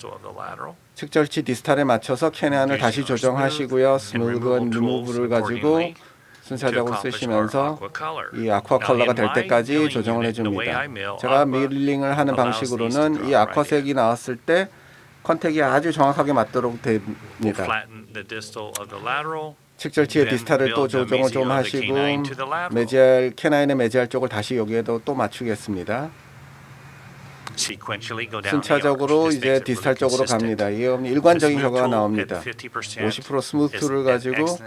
측절치 디스탈에 맞춰서 캐난을 다시 조정하시고요. 스무드한 리무브를 가지고 순차적으로 쓰시면서 이 아쿠아 컬러가 될 때까지 조정을 해줍니다. 제가 밀링을 하는 방식으로는 이 아쿠아색이 나왔을 때 컨택이 아주 정확하게 맞도록 됩니다. 측절치의 디스탈을 또 조정을 좀 하시고 메지알 캐나인의 메지알 쪽을 다시 여기에도 또 맞추겠습니다. 순차적으로 이제 디스탈 쪽으로 갑니다. 이게 일관적인 결과가 나옵니다. 50% 스무드 툴을 가지고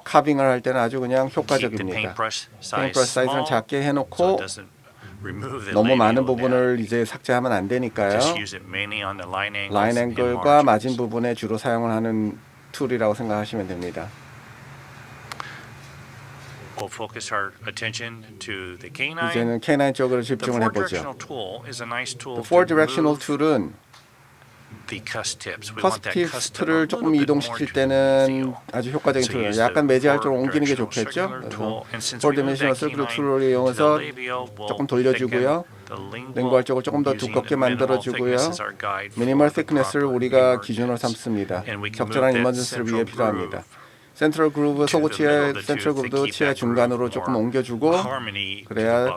카빙을 할 때는 아주 그냥 효과적입니다. 페인트브러쉬 사이즈는 작게 해놓고 너무 많은 부분을 이제 삭제하면 안 되니까요. 라인 앵글과 마진 부분에 주로 사용을 하는 툴이라고 생각하시면 됩니다. 이제는 K9 쪽으로 집중을 해보죠. The 4-directional tool은 커스트 팁스를 조금 이동시킬 때는 아주 효과적인 툴이에요. 약간 매지할 쪽으로 옮기는 게 좋겠죠. 그래서 4-dimensional circular 툴을 이용해서 조금 돌려주고요. 랭구알 쪽을 조금 더 두껍게 만들어주고요. 미니멀 thickness를 우리가 기준으로 삼습니다. 적절한 이머전스를 위해 필요합니다. 센트럴 그루브 속옷치의 센트럴 그루브도 치아 중간으로 조금 옮겨주고 그래야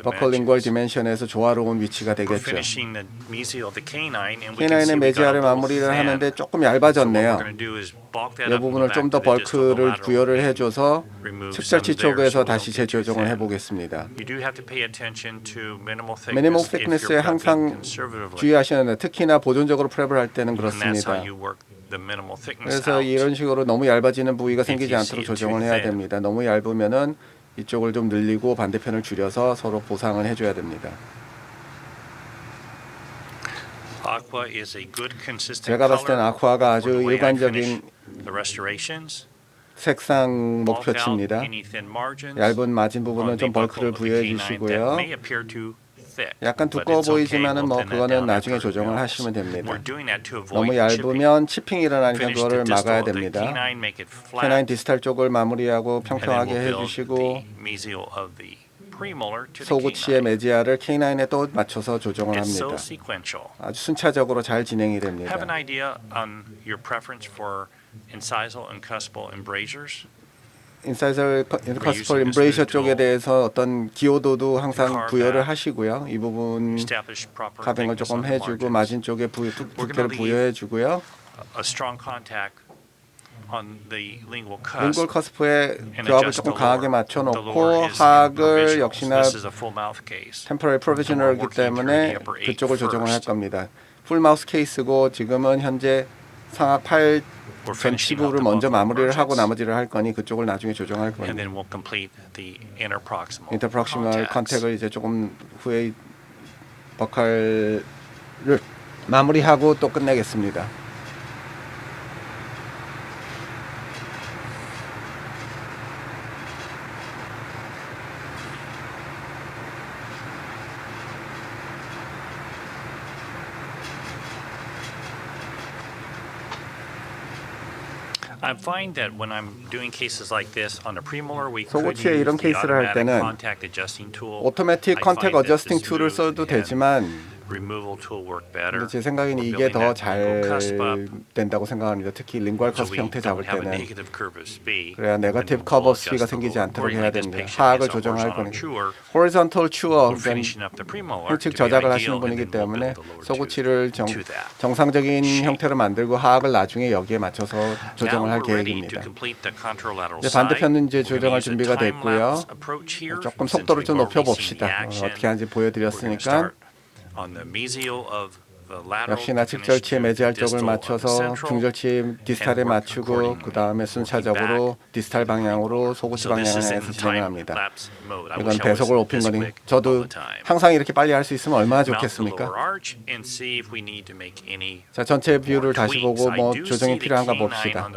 버클 링구얼 디멘션에서 조화로운 위치가 되겠죠. K9의 메지아를 마무리를 하는데 조금 얇아졌네요. 이 부분을 좀 더 벌크를 부여를 해줘서 측절치 쪽에서 다시 재조정을 해보겠습니다. 미니멀 thickness에 항상 주의하시는 특히나 보존적으로 프랩을 할 때는 그렇습니다. 그래서 이런 식으로 너무 얇아지는 부위가 생기지 않도록 조정을 해야 됩니다. 너무 얇으면은 이쪽을 좀 늘리고 반대편을 줄여서 서로 보상을 해줘야 됩니다. 제가 봤을 때는 아쿠아가 아주 일관적인 색상 목표치입니다. 얇은 마진 부분은 좀 벌크를 부여해 주시고요. 약간 두꺼워 보이지만은 뭐 그거는 나중에 조정을 하시면 됩니다. 너무 얇으면 치핑이 일어나니까 그거를 막아야 됩니다. K9 디스탈 쪽을 마무리하고 평평하게 해주시고 소구치의 메지아를 K9에 또 맞춰서 조정을 합니다. 아주 순차적으로 잘 진행이 됩니다. 인사이저 인커스퍼 임브레이저 쪽에 대해서 어떤 기여도도 항상 부여를 하시고요. 이 부분 가빙을 조금 해주고 마진 쪽에 두께를 부여해주고요. 링골 커스프에 교합을 조금 강하게 맞춰놓고 하악을 역시나 템포럴 프로비저널이기 때문에 그쪽을 조정을 할 겁니다. 풀 마우스 케이스고 지금은 현재 상악 8 전치부를 먼저 마무리를 하고 나머지를 할 거니 그쪽을 나중에 조정할 겁니다. 인터프록시멀 컨택을 이제 조금 후에 버칼을 마무리하고 또 끝내겠습니다. I find that when I'm doing cases like this on a premolar, we could 소고치에 use 이런 the 케이스를 할 automatic 때는 contact adjusting tool. 오토매틱 컨택 어저스팅 툴을 써도 되지만 removal tool work better. 근데 제 생각에는 이게 더 잘 된다고 생각합니다. 특히 링구얼 커스프 형태 잡을 때는 그래야 네거티브 커브 C가 생기지 않도록 해야 됩니다. 하악을 조정할 거니 호리존털 추어 형식 저작을 하시는 분이기 때문에 소구치를 정상적인 형태로 만들고 하악을 나중에 여기에 맞춰서 조정을 할 계획입니다. 이제 반대편은 이제 조정할 준비가 됐고요. 조금 속도를 좀 높여봅시다. 어떻게 하는지 보여드렸으니까 역시나 측절치의 매지할 쪽을 맞춰서 중절치 디스탈에 맞추고 그 다음에 순차적으로 디스탈 방향으로 소구치 방향을 향해서 진행합니다. 이건 배속을 높인 거니 저도 항상 이렇게 빨리 할 수 있으면 얼마나 좋겠습니까? 자, 전체 뷰를 다시 보고 뭐 조정이 필요한가 봅시다.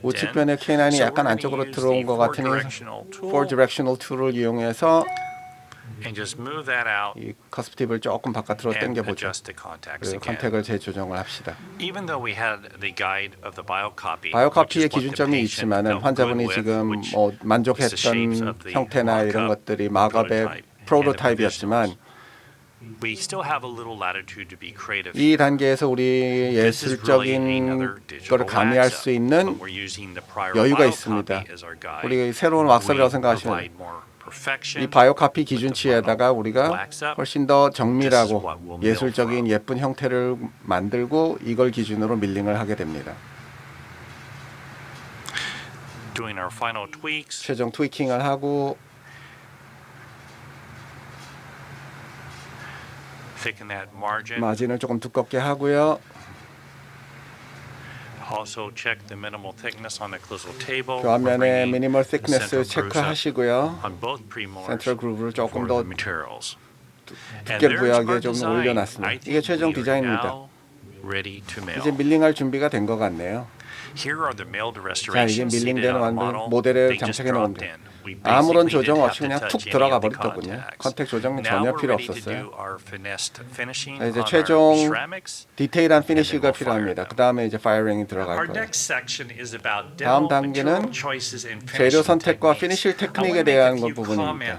우측변에 K9이 약간 안쪽으로 들어온 것 같으니 4 directional 툴을 이용해서 이 커스프 팁을 조금 바깥으로 당겨보죠. 그 컨택을 재조정을 합시다. 바이오카피의 기준점이 있지만은 환자분이 지금 뭐 만족했던 형태나 이런 것들이 마크업의 프로토타입이었지만 이 단계에서 우리 예술적인 것을 가미할 수 있는 여유가 있습니다. 우리 새로운 왁서라고 생각하시면 이 바이오카피 기준치에다가 우리가 훨씬 더 정밀하고 예술적인 예쁜 형태를 만들고 이걸 기준으로 밀링을 하게 됩니다. 최종 트위킹을 하고 마진을 조금 두껍게 하고요. 교환면에 미니멀 thickness 체크하시고요. 센트럴 그루브를 조금 더 두께를 부여하게 좀 올려놨습니다. 이게 최종 디자인입니다. 이제 밀링할 준비가 된 것 같네요. 자, 이게 밀링된 완전 모델에 장착해 놓은 겁니다. 아무런 조정 없이 그냥 툭 들어가 버렸더군요. 컨택 조정은 전혀 필요 없었어요. 자, 이제 최종 디테일한 피니쉬가 필요합니다. 그 다음에 이제 파이어링이 들어갈 거예요. 다음 단계는 재료 선택과 피니쉬 테크닉에 대한 부분입니다.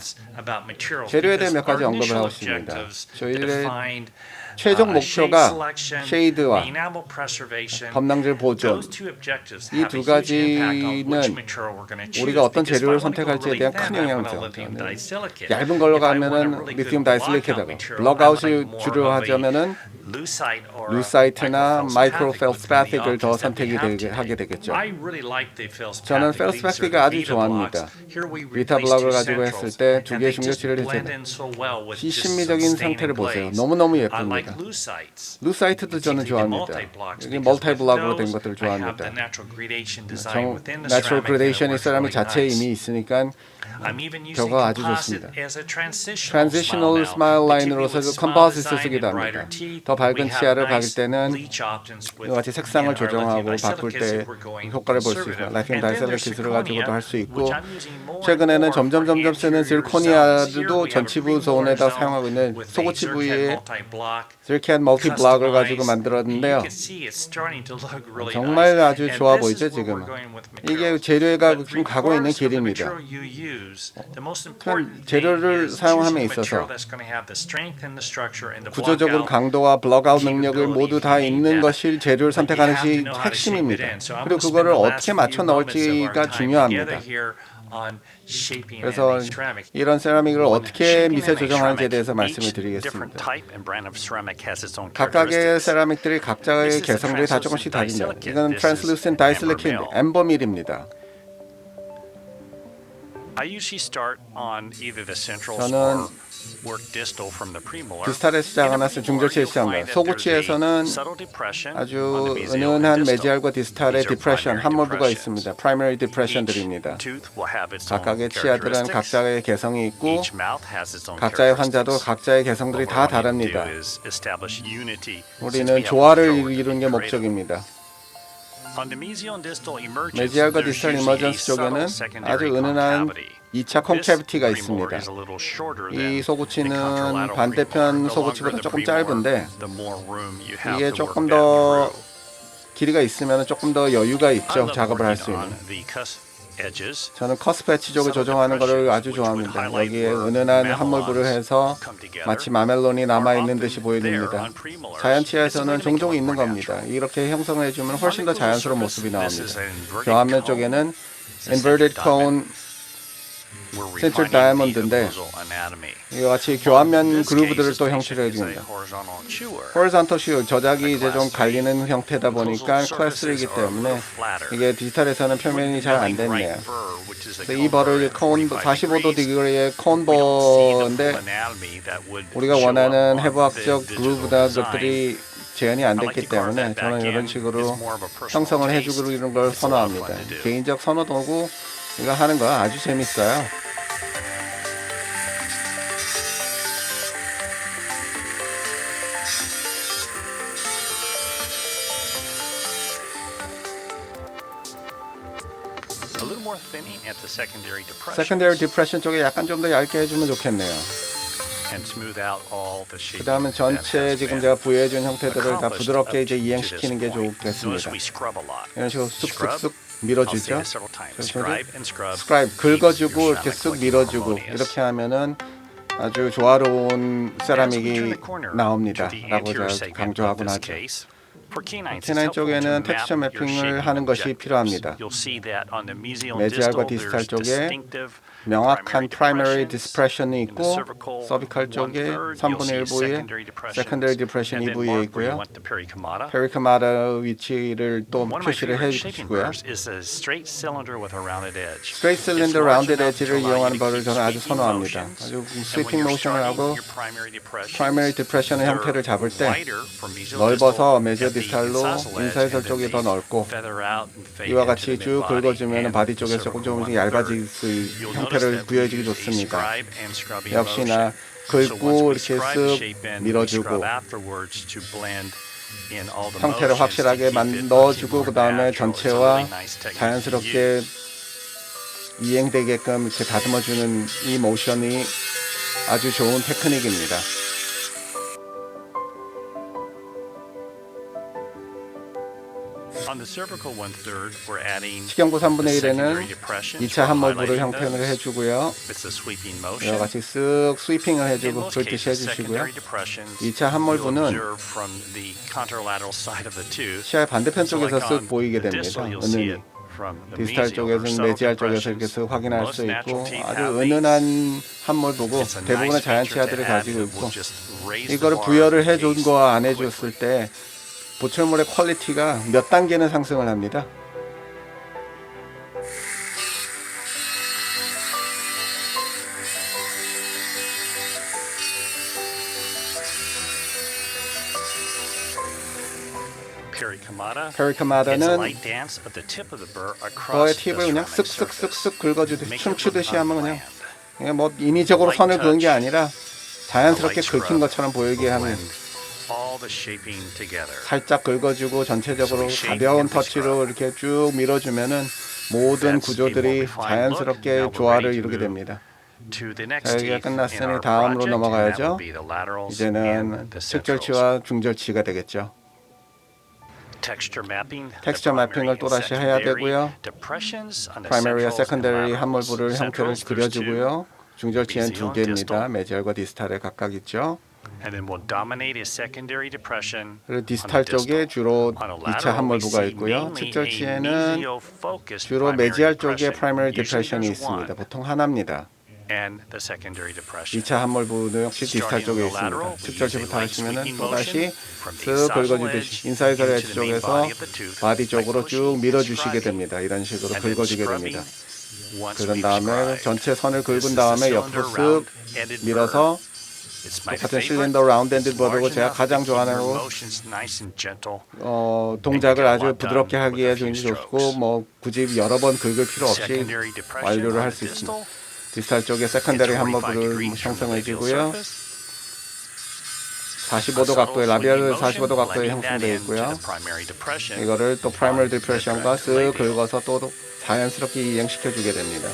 재료에 대해 몇 가지 언급을 하고 있습니다. 저희의 최종 목표가 쉐이드와 범랑질 보존, 이 두 가지는 우리가 어떤 재료를 선택할지에 대한 큰 영향을 미쳐요. 얇은 걸로 가면은 리튬 다이실리케이트고, 블럭아웃을 주로 하자면은 루사이트나 마이크로 펠스파틱을 더 선택이 하게 되겠죠. 저는 펠스파틱을 아주 좋아합니다. 비타 블럭을 가지고 했을 때 두 개의 중력치를 했을 때 이 심미적인 상태를 보세요. 너무너무 예쁩니다. 루사이트도 저는 좋아합니다. 여기 멀티 블럭으로 된 것들을 좋아합니다. 내추럴 그레데이션이 세라믹 자체에 이미 있으니까 저거 아주 좋습니다. 트랜지셔널 스마일 라인으로서 컴포지트 쓰기도 합니다. 더 밝은 치아를 박을 때는 이와 같이 색상을 조정하고 바꿀 때 효과를 볼 수 있어요. 라이핀 다이셀러 기술을 가지고도 할 수 있고, 최근에는 점점 쓰는 질코니아도 전치부 존에다 사용하고 있는 소고치 부위에 실리콘 멀티 블럭을 가지고 만들었는데요. 정말 아주 좋아 보이죠 지금은. 이게 재료가 지금 가고 있는 길입니다. 재료를 사용함에 있어서 구조적으로 강도와 블럭아웃 능력을 모두 다 있는 것이 재료를 선택하는 것이 핵심입니다. 그리고 그거를 어떻게 맞춰 넣을지가 중요합니다. 그래서 이런 세라믹을 어떻게 미세 조정하는지에 대해서 말씀을 드리겠습니다. 각각의 세라믹들이 각자의 개성들이 다 조금씩 다릅니다. 이건 트랜스루센트 다이실리케인 엠버밀입니다. 저는 디스탈에 시작하나 중절치에 시작합니다. 소구치에서는 아주 은은한 메지알과 디스탈의 디프레션, 함몰부가 있습니다. 프라이머리 디프레션들입니다. 각각의 치아들은 각자의 개성이 있고 각자의 환자도 각자의 개성들이 다 다릅니다. 우리는 조화를 이루는 게 목적입니다. 메지알과 디스탈 이머전스 쪽에는 아주 은은한 2차 콘캐비티가 있습니다. 이 소구치는 반대편 소구치보다 조금 짧은데 이게 조금 더 길이가 있으면 조금 더 여유가 있죠. 작업을 할 수 있는. 저는 커스프 엣지 쪽을 조정하는 것을 아주 좋아합니다. 여기에 은은한 함몰부를 해서 마치 마멜론이 남아있는 듯이 보여집니다. 자연 치아에서는 종종 있는 겁니다. 이렇게 형성을 해주면 훨씬 더 자연스러운 모습이 나옵니다. 교환면 쪽에는 inverted cone 센트럴 다이아몬드인데 이와 같이 교환면 그루브들을 또 형식을 해줍니다. 호리존털 슈 저작이 이제 좀 갈리는 형태다 보니까 클래스 3이기 때문에 이게 디지털에서는 표면이 잘 안 됐네요. 이 벌을 45도 디그리의 콘버인데 우리가 원하는 해부학적 그루브나 것들이 재현이 안 됐기 때문에 저는 이런 식으로 형성을 해주고 이런 걸 선호합니다. 개인적 선호도고 이거 하는 거 아주 재밌어요. 세컨더리 디프레션 쪽에 약간 좀 더 얇게 해주면 좋겠네요. 그 다음에 전체 지금 제가 부여해준 형태들을 다 부드럽게 이제 이행시키는 게 좋겠습니다. 이런 식으로 쑥쑥쑥 밀어주죠. 스크라이브 긁어주고 이렇게 쑥 밀어주고 이렇게 하면은 아주 조화로운 세라믹이 나옵니다. 라고 제가 강조하곤 하죠. K9 쪽에는 텍스처 매핑을 하는 것이 필요합니다. 메지알과 디스탈 쪽에 명확한 프라이머리 디스프레션이 있고 서비컬 쪽에 3분의 1 부위에 세컨더리 디프레션 2부위에 있고요. 페리카마다 위치를 또 표시를 해주시고요. 스트레이트 실린더 라운드 엣지를 이용하는 법을 저는 아주 선호합니다. 아주 스위핑 모션을 하고 프라이머리 디프레션의 형태를 잡을 때 넓어서 메지어 디스탈로 인사이설 쪽이 더 넓고 이와 같이 쭉 긁어주면 바디 쪽에 조금씩 얇아질 수 형태를 부여해주기 좋습니다. 역시나 긁고 이렇게 쓱 밀어주고 형태를 확실하게 넣어주고 그 다음에 전체와 자연스럽게 이행되게끔 이렇게 다듬어주는 이 모션이 아주 좋은 테크닉입니다. On the cervical 1/3, we're adding 식경부 3분의 the 1에는 secondary depression. 2차 함몰부를 highlighting 형태를 this. 해주고요. It's a sweeping 여러 motion. 가지 쓱 스위핑을 In 해주고 most 긁듯이 cases, 해주시고요. secondary depressions 2차 you'll 함몰부는 observe from the contralateral side of the tooth. 시야의 반대편 So 쪽에서 like 쓱 on 보이게 the 됩니다. distal, you'll see 은은히. it from the 디스탈 mesial or 쪽에서는 subtle 메지알 쪽에서 이렇게 depressions. 쓱 확인할 Most 수 natural 있고 teeth 아주 have these. 은은한 함몰부고 It's a 대부분의 nice 자연 feature 치아들이 to have 가지고 that 있고 will just raise the 이거를 bar 부여를 of the 해준 case 거와 안 quickly. 해줬을 때 보철물의 퀄리티가 몇 단계는 상승을 합니다. 페리카마다는 거의 팁을 그냥 쓱쓱쓱쓱 긁어주듯이 춤추듯이 하면 그냥 뭐 인위적으로 선을 그은 게 아니라 자연스럽게 긁힌 것처럼 보이게 하는 살짝 긁어주고 전체적으로 가벼운 터치로 이렇게 쭉 밀어주면은 모든 구조들이 자연스럽게 조화를 이루게 됩니다. 자, 여기가 끝났으니 다음으로 넘어가야죠. 이제는 측절치와 중절치가 되겠죠. 텍스처 매핑을 또다시 해야 되고요. 프라이머리와 세컨더리 함몰부를 형태를 그려주고요. 중절치엔 두 개입니다. 메지얼과 디스탈에 각각 있죠. 그리고 디스탈 쪽에 주로 2차 함몰부가 있고요. 측절치에는 주로 메지알 쪽에 프라이머리 디프레션이 있습니다. 보통 하나입니다. 2차 함몰부는 역시 디스탈 쪽에 있습니다. 측절치부터 하시면 또다시 쓱 긁어주듯이 인사이드 엣지 쪽에서 바디 쪽으로 쭉 밀어주시게 됩니다. 이런 식으로 긁어주게 됩니다. 그런 다음에 전체 선을 긁은 다음에 옆으로 쓱 밀어서 똑같은 실린더 라운드 엔드 버드고 제가 가장 좋아하는 동작을 아주 부드럽게 하기에 굉장히 좋고 뭐 굳이 여러 번 긁을 필요 없이 완료를 할 수 있습니다. 디스탈 쪽에 세컨더리 함몰부를 형성해주고요. 45도 각도의 라비얼 45도 각도에 형성되어 있고요. 이거를 또 프라이머리 디프레션과 쓱 긁어서 또 자연스럽게 이행시켜 주게 됩니다.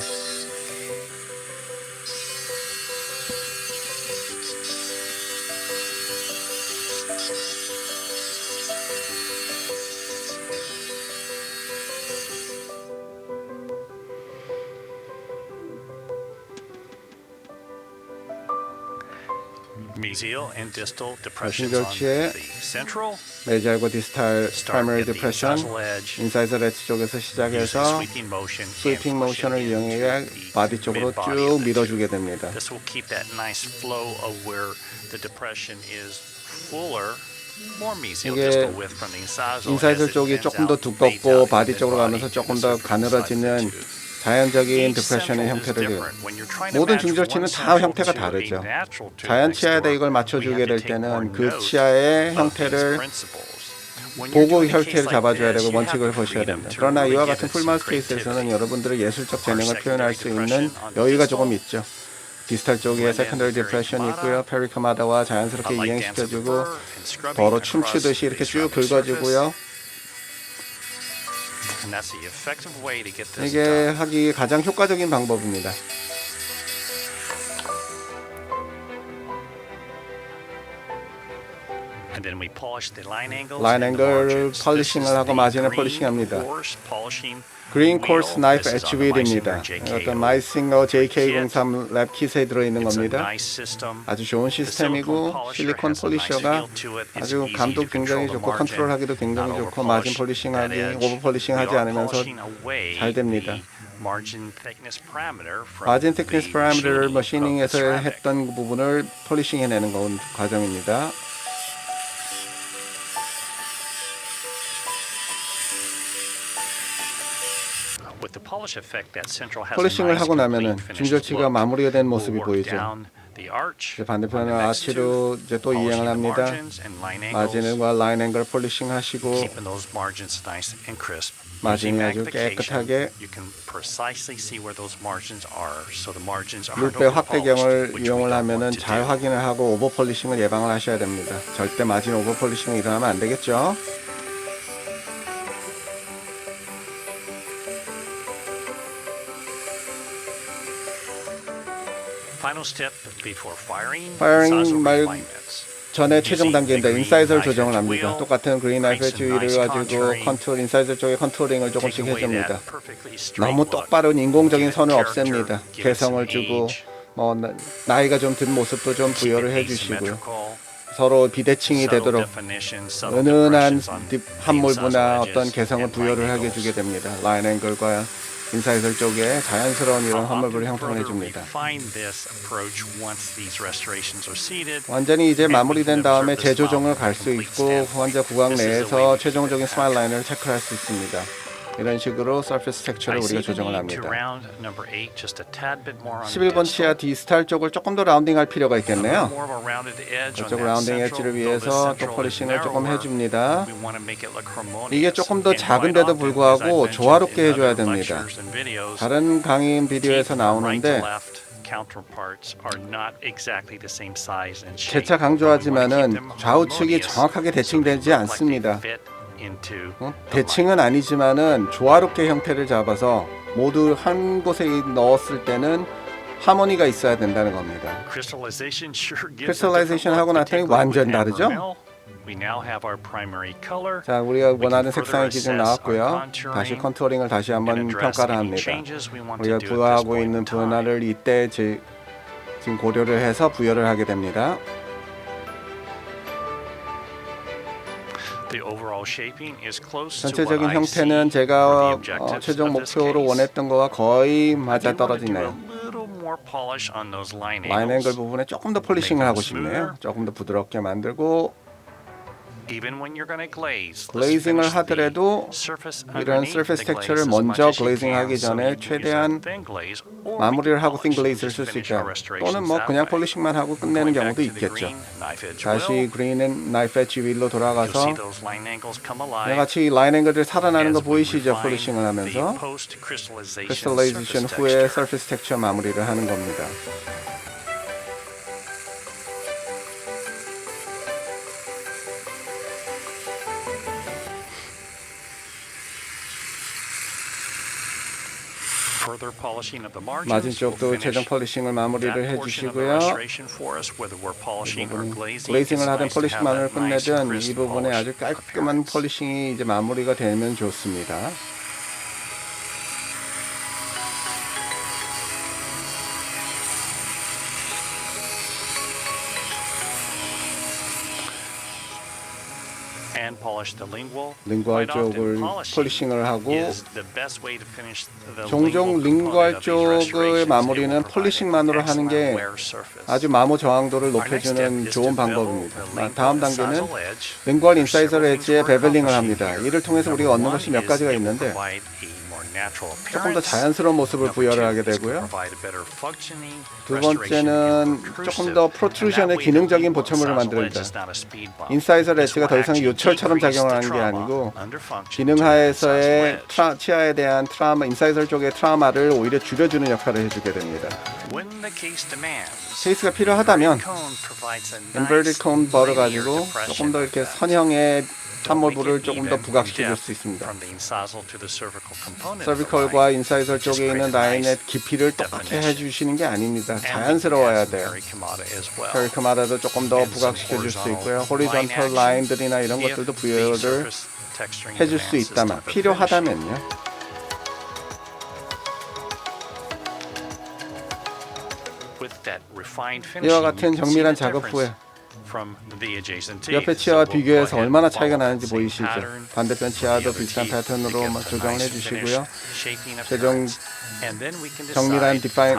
중절치에 메지알과 디스탈 프라이머리 디프레션, 인사이드 엣지 쪽에서 시작해서 스위핑 모션을 이용해 바디 쪽으로 쭉 밀어주게 됩니다. 이게 인사이드 쪽이 조금 더 두껍고 바디 쪽으로 가면서 조금 더 가늘어지는 자연적인 디프레션의 형태를 해요. 모든 중절치는 다 형태가 다르죠. 자연 치아에다 이걸 맞춰주게 될 때는 그 치아의 형태를 보고 형태를 잡아줘야 되고 원칙을 보셔야 됩니다. 그러나 이와 같은 풀마우스 케이스에서는 여러분들의 예술적 재능을 표현할 수 있는 여유가 조금 있죠. 디스탈 쪽에 세컨더리 디프레션이 있고요. 페리카마다와 자연스럽게 이행시켜주고 더러 춤추듯이 이렇게 쭉 긁어주고요. 이게 하기 가장 효과적인 방법입니다. 라인 앵글 폴리싱을 하고 마진을 폴리싱합니다. 그린 코스 나이프 엣지 휠입니다. 어떤 마이싱어 JK03 랩 킷에 들어있는 겁니다. 아주 좋은 시스템이고 실리콘 폴리셔가 아주 감도 굉장히 좋고 컨트롤하기도 굉장히 좋고 마진 폴리싱하기, 오버 폴리싱하지 않으면서 잘 됩니다. 마진 테크니스 파라미터를 머시닝에서 했던 부분을 폴리싱해내는 과정입니다. 폴리싱을 하고 나면은 중절치가 마무리가 된 모습이 보이죠. 이제 반대편은 아치로 이제 또 이행을 합니다. 마진과 라인 앵글 폴리싱 하시고 마진이 아주 깨끗하게 룰배 확대경을 이용을 하면은 잘 확인을 하고 오버 폴리싱을 예방을 하셔야 됩니다. 절대 마진 오버 폴리싱이 일어나면 안 되겠죠. 파이어링 전에 최종 단계입니다. 인사이즈를 조정을 합니다. 똑같은 그린 나이프 주위를 가지고 컨투어 인사이즈 쪽에 컨투어링을 조금씩 해줍니다. 너무 똑바른 인공적인 선을 없앱니다. 개성을 주고 나이가 좀 든 모습도 좀 부여를 해주시고요. 서로 비대칭이 되도록 은은한 함몰부나 어떤 개성을 부여를 하게 주게 됩니다. 라인 앵글과 인사이드 쪽에 자연스러운 이런 함몰부를 형성해 줍니다. 완전히 이제 마무리된 다음에 재조정을 갈 수 있고 환자 구강 내에서 최종적인 스마일 라인을 체크할 수 있습니다. 이런 식으로 서피스 텍스처를 우리가 조정을 합니다. 11번 치아 디스탈 쪽을 조금 더 라운딩할 필요가 있겠네요. 이쪽 라운딩 엣지를 위해서 또 폴리싱을 조금 해줍니다. 이게 조금 더 작은데도 불구하고 조화롭게 해줘야 됩니다. 다른 강의 비디오에서 나오는데 재차 강조하지만은 좌우측이 정확하게 대칭되지 않습니다. 대칭은 아니지만은 조화롭게 형태를 잡아서 모두 한 곳에 넣었을 때는 하모니가 있어야 된다는 겁니다. 크리스탈라이제이션 하고 났더니 완전 다르죠? 자, 우리가 원하는 색상의 기준 나왔고요. 다시 컨투어링을 다시 한번 평가를 합니다. 우리가 부여하고 있는 변화를 이때 지금 고려를 해서 부여를 하게 됩니다. 전체적인 형태는 제가 최종 목표로 원했던 거와 거의 맞아 떨어지네요. 라인 앵글 부분에 조금 더 폴리싱을 하고 싶네요. 조금 더 부드럽게 만들고 글레이징을 하더라도 이런 서페이스 텍스처를 먼저 글레이징 하기 전에 최대한 마무리를 하고 띵 글레이즈를 쓸 수 있다. 또는 그냥 폴리싱만 하고 끝내는 경우도 있겠죠. 다시 그린 앤 나이프 엣지 윌로 돌아가서 같이 라인 앵글들 살아나는 거 보이시죠? 폴리싱을 하면서 크리스탈라이제이션 후에 서페이스 텍스처 마무리를 하는 겁니다. 마진 쪽도 최종 폴리싱을 마무리를 해주시고요. 글레이징을 하든 폴리싱만을 끝내든 이 부분에 아주 깔끔한 폴리싱이 이제 마무리가 되면 좋습니다. 링구알 쪽을 폴리싱을 하고 종종 링구알 쪽의 마무리는 폴리싱만으로 하는 게 아주 마모 저항도를 높여주는 좋은 방법입니다. 다음 단계는 링구알 인사이저 엣지에 베벨링을 합니다. 이를 통해서 우리가 얻는 것이 몇 가지가 있는데 조금 더 자연스러운 모습을 부여를 하게 되고요. 두 번째는 조금 더 프로트루션의 기능적인 보철물을 만듭니다. 인사이저 엣지가 더 이상 요철처럼 작용을 하는 게 아니고 기능하에서의 치아에 대한 트라우마, 인사이저 쪽의 트라우마를 오히려 줄여주는 역할을 해주게 됩니다. 케이스가 필요하다면 인버티드 콘 버를 가지고 조금 더 이렇게 선형의 함몰부를 조금 더 부각시켜줄 수 있습니다. 서비컬과 인사이저 쪽에 있는 라인의 깊이를 똑같이 해주시는 게 아닙니다. 자연스러워야 돼요. 페리크마다도 조금 더 부각시켜줄 수 있고요. 호리존털 라인들이나 이런 것들도 부여를 해줄 수 있다면, 필요하다면요. 이와 같은 정밀한 작업 후에 옆에 치아와 비교해서 얼마나 차이가 나는지 보이시죠? 반대편 치아도 비슷한 패턴으로 조정을 해주시고요. 최종 정밀한 디파인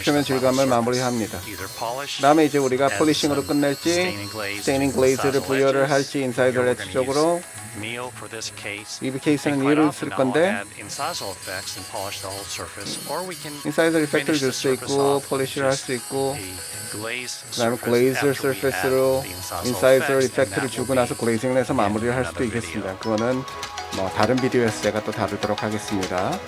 표면 질감을 마무리합니다. 다음에 이제 우리가 폴리싱으로 끝낼지 스테이닝 글레이즈를 부여를 할지 인사이드 엣지 쪽으로 이 케이스는 이를 쓸 건데 인사이드 이펙트를 줄 수 있고 폴리시를 할 수 있고 그 다음에 글레이즈 서페이스로 인사이드 이펙트를 주고 나서 글레이징을 해서 마무리를 할 수도 있겠습니다. 그거는 다른 비디오에서 제가 또 다루도록 하겠습니다.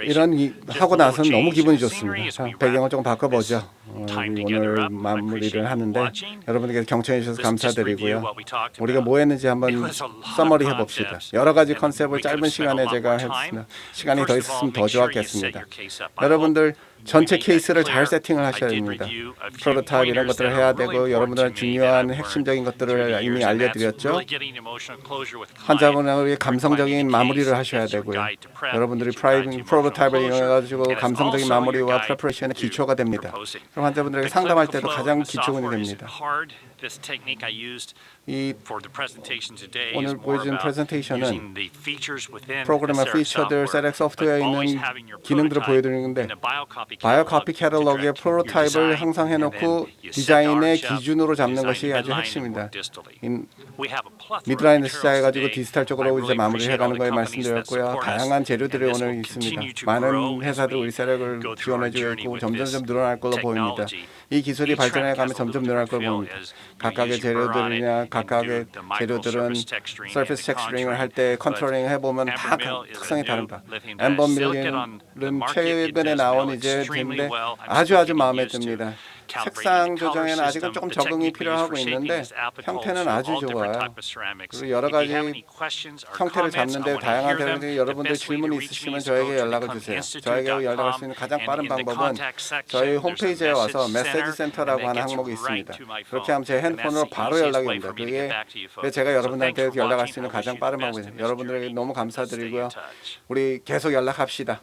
이런 하고 나서는 너무 기분이 좋습니다. 자, 배경을 조금 바꿔보죠. 오늘 마무리를 하는데 여러분들께서 경청해 주셔서 감사드리고요. 우리가 뭐 했는지 한번 서머리 해봅시다. 여러 가지 컨셉을 짧은 시간에 제가 했습니다. 시간이 더 있었으면 더 좋았겠습니다. 여러분들 전체 케이스를 잘 세팅을 하셔야 됩니다. 프로토타입 이런 것들을 해야 되고 여러분들은 중요한 핵심적인 것들을 이미 알려드렸죠. 환자분에게 감성적인 마무리를 하셔야 되고요. 여러분들이 프로토타입을 이용해가지고 감성적인 마무리와 프레퍼레이션의 기초가 됩니다. 그럼 환자분들에게 상담할 때도 가장 기초군이 됩니다. 이 오늘 보여준 프레젠테이션은 프로그램의 피처들, 셀렉 소프트웨어에 있는 기능들을 보여드리는데 바이오카피 캐탈로그의 프로토타입을 항상 해놓고 디자인의 기준으로 잡는 것이 아주 핵심입니다. 미드라인을 시작해가지고 디지털 쪽으로 이제 마무리해가는 거에 말씀드렸고요. 다양한 재료들이 오늘 있습니다. 많은 회사들 우리 세력을 지원해주고 있고 점점 늘어날 걸로 보입니다. 이 기술이 발전해가면 점점 늘어날 걸로 보입니다. 각각의 재료들이냐 각각의 재료들은 서피스 텍스처링을 할 때 컨트롤링 해보면 다 특성이 다릅니다. 엠버 밀리언은 최근에 나온 이제 인데 아주 마음에 듭니다. 색상 조정에는 아직은 조금 적응이 필요하고 있는데 형태는 아주 좋아요. 그리고 여러 가지 형태를 잡는데 다양한 형태들이 여러분들 질문이 있으시면 저에게 연락을 주세요. 저에게 연락할 수 있는 가장 빠른 방법은 저희 홈페이지에 와서 메시지 센터라고 하는 항목이 있습니다. 그렇게 하면 제 핸드폰으로 바로 연락이 옵니다. 그게 제가 여러분들한테 연락할 수 있는 가장 빠른 방법입니다. 여러분들에게 너무 감사드리고요. 우리 계속 연락합시다.